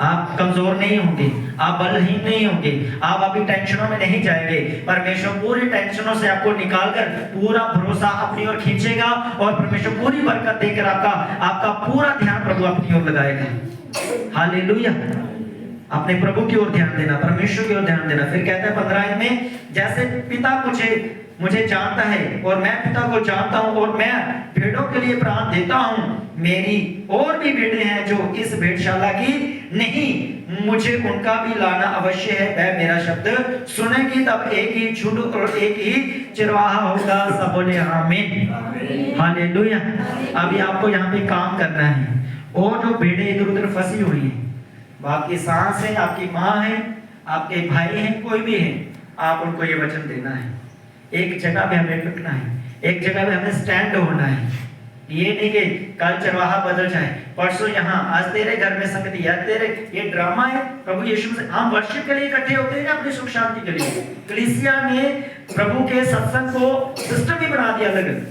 आप कमजोर नहीं होंगे, आप बलहीन नहीं होंगे, आप अभी टेंशनों में नहीं जाएंगे। परमेश्वर पूरी टेंशनों से आपको निकालकर पूरा भरोसा अपनी ओर खींचेगा और परमेश्वर पूरी बरकत देकर आपका पूरा ध्यान प्रभु अपनी ओर लगाएगा। हालेलुया। अपने प्रभु की ओर ध्यान देना, परमेश्वर की ओर ध्यान देना। फिर कहता है 15 में, जैसे पिता मुझे जानता है और मैं पिता को जानता हूं और मैं भेड़ों के लिए प्राण देता हूं, मेरी और भी भेड़ें हैं जो इस भेड़शाला की नहीं, मुझे उनका भी लाना अवश्य है। वह मेरा शब्द सुनेगी, तब एक ही झुंड और एक ही चरवाहा होगा। सब बोले आमीन। हालेलुया। अभी आपको यहाँ पे काम करना है और जो भेड़ें इधर उधर फंसी हुई है, आपकी सास है, आपकी माँ है, आपके भाई हैं, कोई भी है, आप उनको ये वचन देना है। एक जगह पे हमें टिकना है, एक जगह पे हमें स्टैंड होना है। ये नहीं कि कल चरवाहा बदल जाए, परसों यहाँ, आज तेरे घर में संगति है, तेरे ये ड्रामा है। प्रभु यीशु से हम वर्शिप के लिए इकट्ठे होते हैं अपनी सुख शांति के लिए। कलीसिया ने प्रभु के सत्संग को सिस्टम ही बना दिया अलग,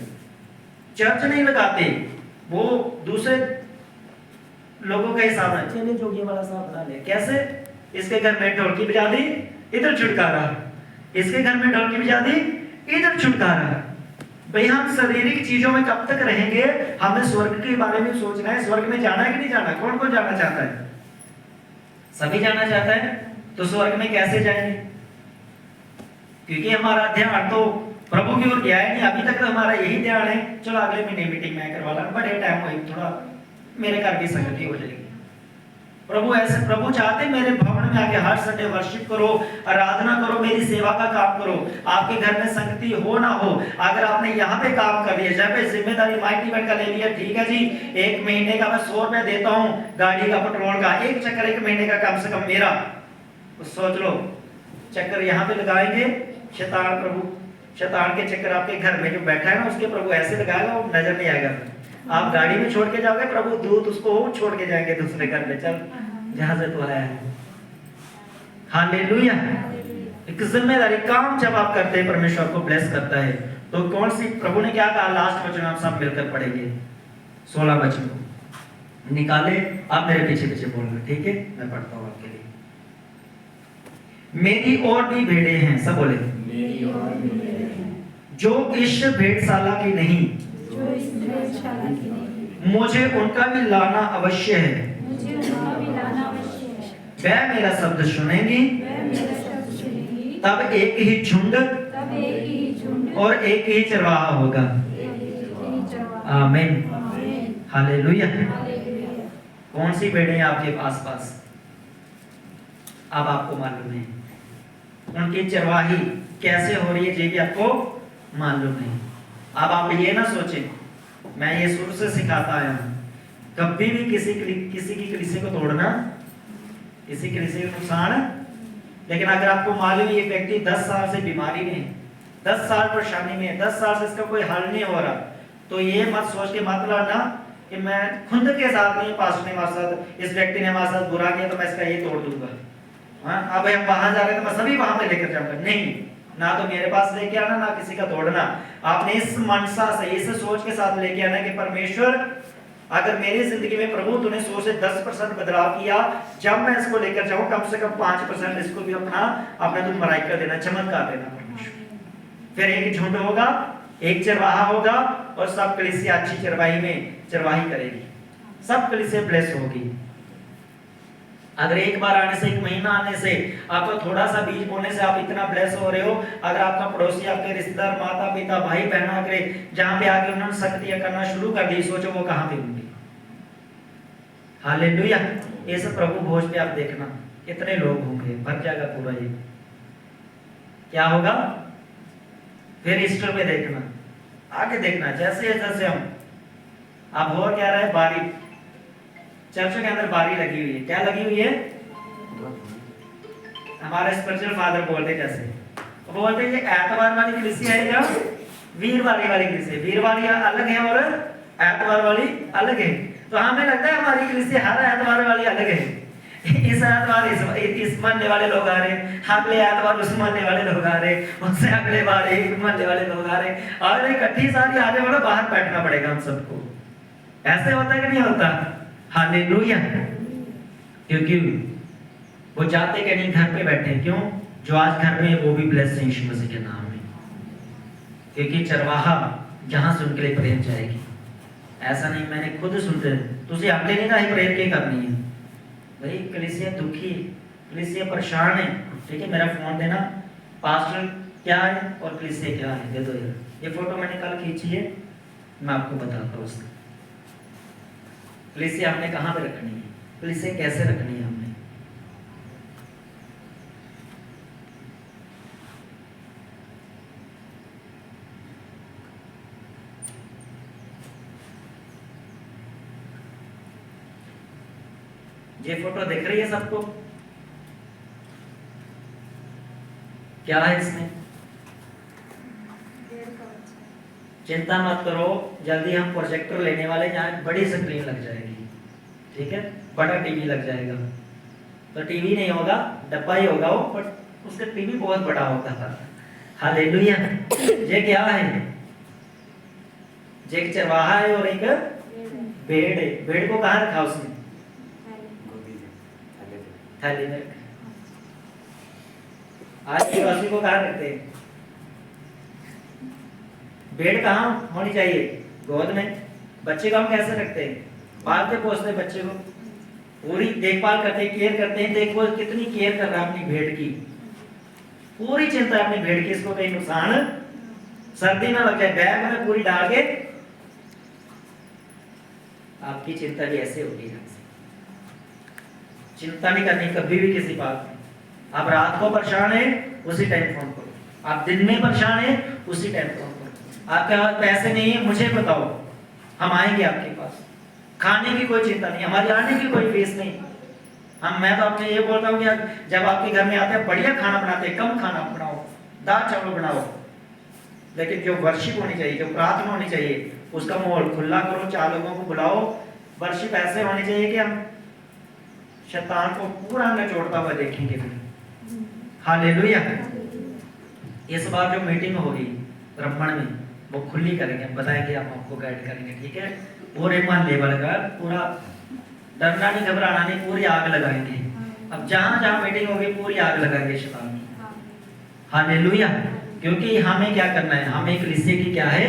चर्च नहीं लगाते, वो दूसरे लोगों के हिसाब से चले जोगी वाला साहब बना ले। कैसे? इसके घर में ढोलकी बजा दी, इधर छुटकारा, इसके घर में ढोलकी बजा दी, इधर छुटकारा। भाई हम शारीरिक चीजों में कब तक रहेंगे? हमें स्वर्ग के बारे में सोचना है। स्वर्ग में जाना है कि नहीं जाना? कौन कौन जाना चाहता है? सभी जाना चाहता है। तो स्वर्ग में कैसे जाएंगे? क्योंकि हमारा ध्यान तो प्रभु की ओर गया है नहीं। अभी तक तो हमारा यही ध्यान है, चलो अगले महीने मीटिंग में करवा ला, बड़े टाइम हो, थोड़ा मेरे घर की संगति हो जाएगी। प्रभु चाहते मेरे भवन में आके हर संडे वर्शिप करो, आराधना करो, मेरी सेवा का काम करो। आपके घर में संगति हो ना हो, अगर आपने यहाँ पे काम कर लिया, जब जिम्मेदारी माइक इवेंट का ले लिया, ठीक है जी, 1 महीने का मैं 100 रुपया देता हूँ गाड़ी का पेट्रोल का, एक चक्कर 1 महीने का कम से कम मेरा, तो सोच लो चक्कर यहाँ पे लगाएंगे। शैतान के चक्कर आपके घर में जो बैठा है ना, उसके प्रभु ऐसे लगाएगा, वो नजर नहीं आएगा। आप गाड़ी में छोड़ के जाओगे, प्रभु दूत उसको छोड़ के जाएंगे दूसरे घर में, चल जहां से तू आया है। हालेलुया। एक जिम्मेदारी काम जब आप करते हैं, परमेश्वर को ब्लेस करता है। तो कौन सी प्रभु ने क्या कहा? लास्ट वचन हम सब मिलकर पढ़ेंगे, 16 वचन को निकाले, आप मेरे पीछे पीछे बोलना, ठीक है? मैं पढ़ता हूँ आपके लिए। मेरी और भी भेड़ें हैं, सब बोले, मेरी और भी भेड़ें हैं, जो इस भेड़शाला की नहीं, मुझे उनका भी लाना अवश्य है। वह मेरा शब्द सुनेंगी, तब एक ही झुंड और एक ही चरवाहा होगा। आमीन। हालेलुया। कौन सी भेड़ें आपके आसपास? अब आपको मालूम है, उनकी चरवाही कैसे हो रही है, ये भी आपको मालूम है। अब आप ये ना सोचें, मैं ये शुरू से सिखाता आया हूं, कभी भी किसी की कलीसिया को तोड़ना, किसी कलीसिया को नुकसान। लेकिन अगर आपको मालूम है ये व्यक्ति 10 साल से बीमारी में, 10 साल परेशानी में, 10 साल से इसका कोई हल नहीं हो रहा, तो ये मत सोच के मत लड़ना कि मैं खुद के साथ नहीं, पास्टर ने हमारे साथ, इस व्यक्ति ने हमारे साथ बुरा किया तो मैं इसका ये तोड़ दूंगा। हाँ, अब हम वहां जा रहे हैं तो मैं सभी वहां पे लेकर जाऊंगा। नहीं, ना तो मेरे पास लेके आना, ना किसी का तोड़ना। आपने इस मनसा से, इस सोच के साथ लेके आना कि परमेश्वर, अगर मेरी जिंदगी में प्रभु तूने 100 से 10% बदलाव किया, जब मैं इसको लेकर जाऊं कम से कम 5% इसको भी अपना तुम भलाई कर देना, चमत्कार देना परमेश्वर। फिर एक झुंड होगा, एक चरवाहा होगा और सब कलीसिया अच्छी चरवाही में चरवाही करेगी, सब कलीसिया ब्लेस होगी। अगर एक बार आने से, 1 महीना आने से, आपको थोड़ा सा बीज बोलने से आप इतना ब्लेस हो रहे हो, अगर आपका पड़ोसी, आपके रिश्तेदार, माता पिता, भाई बहन आके जहां पे आके उन्होंने शक्तियां करना शुरू कर दी, सोचो वो कहां पे होंगे। हालेलुया। ये सब प्रभु भोज पे आप देखना कितने लोग होंगे, भर जाएगा पूरा। ये क्या होगा? फिर ईस्टर पे देखना, आगे देखना, जैसे जैसे हम, अब हो क्या रहा है, बारी चर्च के अंदर बारी लगी हुई है। क्या लगी हुई है? हमारे स्पिरिचुअल फादर बोलते कैसे, बोलते ये एतवार वाली कलीसिया है या वीरवार वाली कलीसिया। वीरवार अलग है और एतवार वाली अलग है। तो हमें लगता है हमारी कलीसिया हर एतवार वाली अलग है। इस एतवार इस मरने वाले लोग आ रहे, अगले एतवार उस मरने वाले लोग आ रहे, उससे अगले बार एक मरने वाले लोग आ रहे, और इकट्ठी सारी आने वाला बाहर बैठना पड़ेगा हम सबको। ऐसे होता है कि नहीं होता? हालेलुया। क्योंकि वो जाते कि नहीं घर पे बैठे, क्यों? जो आज घर में है वो भी ब्लेस्ड है यीशु मसीह के नाम में, क्योंकि चरवाहा जहां से उनके लिए प्रेम जाएगी। ऐसा नहीं मैंने खुद सुनते तुझे अगले नहीं ना प्रेयर के करनी है भाई। कलीसिया दुखी है, कलीसिया परेशान है, ठीक है मेरा फोन देना, पास्टर क्या है और कलीसिया क्या है, दे दो यार। ये फोटो मैंने कल खींची है, मैं आपको बताता हूँ उसका। कलीसिया हमने कहाँ पे रखनी है, कलीसिया कैसे रखनी है हमने। ये फोटो दिख रही है सबको? क्या है इसमें? चिंता मत करो, जल्दी हम प्रोजेक्टर लेने वाले, जहाँ बड़ी स्क्रीन लग जाएगी, ठीक है, बड़ा टीवी लग जाएगा। तो टीवी नहीं होगा, डब्बा ही होगा वो, बट उसका टीवी बहुत बड़ा होता था। हालेलुया। ये क्या है? ये एक चरवाहा है और एक भेड़ है। भेड़ को कहाँ रखा उसने? थाली में। आज की वासी को कहाँ रखते हैं? भेड़ कहाँ होनी चाहिए? गोद में। बच्चे को हम कैसे रखते हैं? पालते पोसते बच्चे को, पूरी देखभाल करते हैं, केयर करते हैं। देखो कितनी केयर कर रहा है अपनी भेड़ की, पूरी चिंता है अपनी भेड़ की, इसको कहीं नुकसान सर्दी ना लग जाए, बैग में पूरी डाल के। आपकी चिंता भी ऐसे होगी, चिंता नहीं करनी कभी भी किसी बात में। आप रात को परेशान है उसी टाइम फोन करो, आप दिन में परेशान है उसी टाइम फोन करो। आपके पास पैसे नहीं है मुझे बताओ, हम आएंगे आपके पास। खाने की कोई चिंता नहीं, हमारी आने की कोई फीस नहीं। मैं तो आपसे ये बोलता हूँ कि जब आपके घर में आते हैं बढ़िया खाना बनाते हैं, कम खाना बनाओ, दाल चावल बनाओ, लेकिन जो वर्शिप होनी चाहिए, जो प्रार्थना होनी चाहिए, उसका माहौल खुला करो, 4 लोगों को बुलाओ। वर्शिप ऐसे होनी चाहिए कि हम शैतान को पूरा निचोड़ता हुआ देखेंगे फिर। हालेलुया। इस बार जो मीटिंग होगी ब्राह्मण में वो खुली करेंगे, बताएंगे, हम आपको गाइड करेंगे, ठीक है। पूरे मन लेवल का पूरा डरना नहीं, घबराना नहीं, पूरी आग लगाएंगे। अब जहां जहां मीटिंग होगी पूरी आग लगाएंगे शैतान की। हालेलुया। क्योंकि हमें क्या करना है, हमें कलीसिया की क्या है?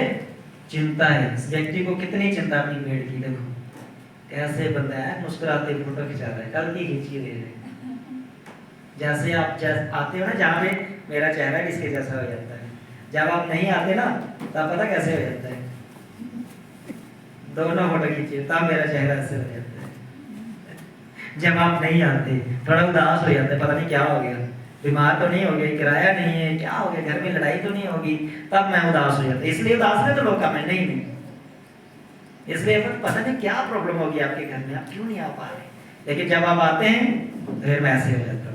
चिंता है। इस व्यक्ति को कितनी चिंता अपनी भेड़ की, देखो कैसे बंदा है, मुस्कुराते फोटो खिंचा रहा है, कल की खींची ले रहे। जैसे आप आते हो ना, जहाँ पे मेरा चेहरा इसके जैसा हो जाता है, जब आप नहीं आते ना तब पता कैसे हो जाता है, दोनों फोटो खींचे तब मेरा चेहरा ऐसे हो जाता है। जब आप नहीं आते थोड़ा उदास हो जाता है, पता नहीं क्या हो गया, बीमार तो नहीं हो गए, किराया नहीं है, क्या हो गया, घर में लड़ाई तो नहीं होगी, तब मैं उदास हो जाता। इसलिए उदास है तो लोग मैं नहीं, इसलिए पता नहीं क्या प्रॉब्लम होगी आपके घर में, आप क्यों नहीं आ पा रहे। लेकिन जब आप आते हैं फिर मैं ऐसे हो जाता हूँ,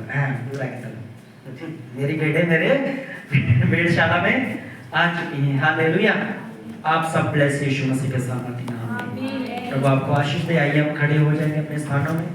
मेरी बेटे मेरे भेड़शाला में आ चुकी हैं। हालेलुया। आप सब ब्लेस यीशु मसीह के सामर्थ्य नाम में। प्रभु आपको आशीष दे। आइए हम खड़े हो जाएंगे अपने स्थानों में।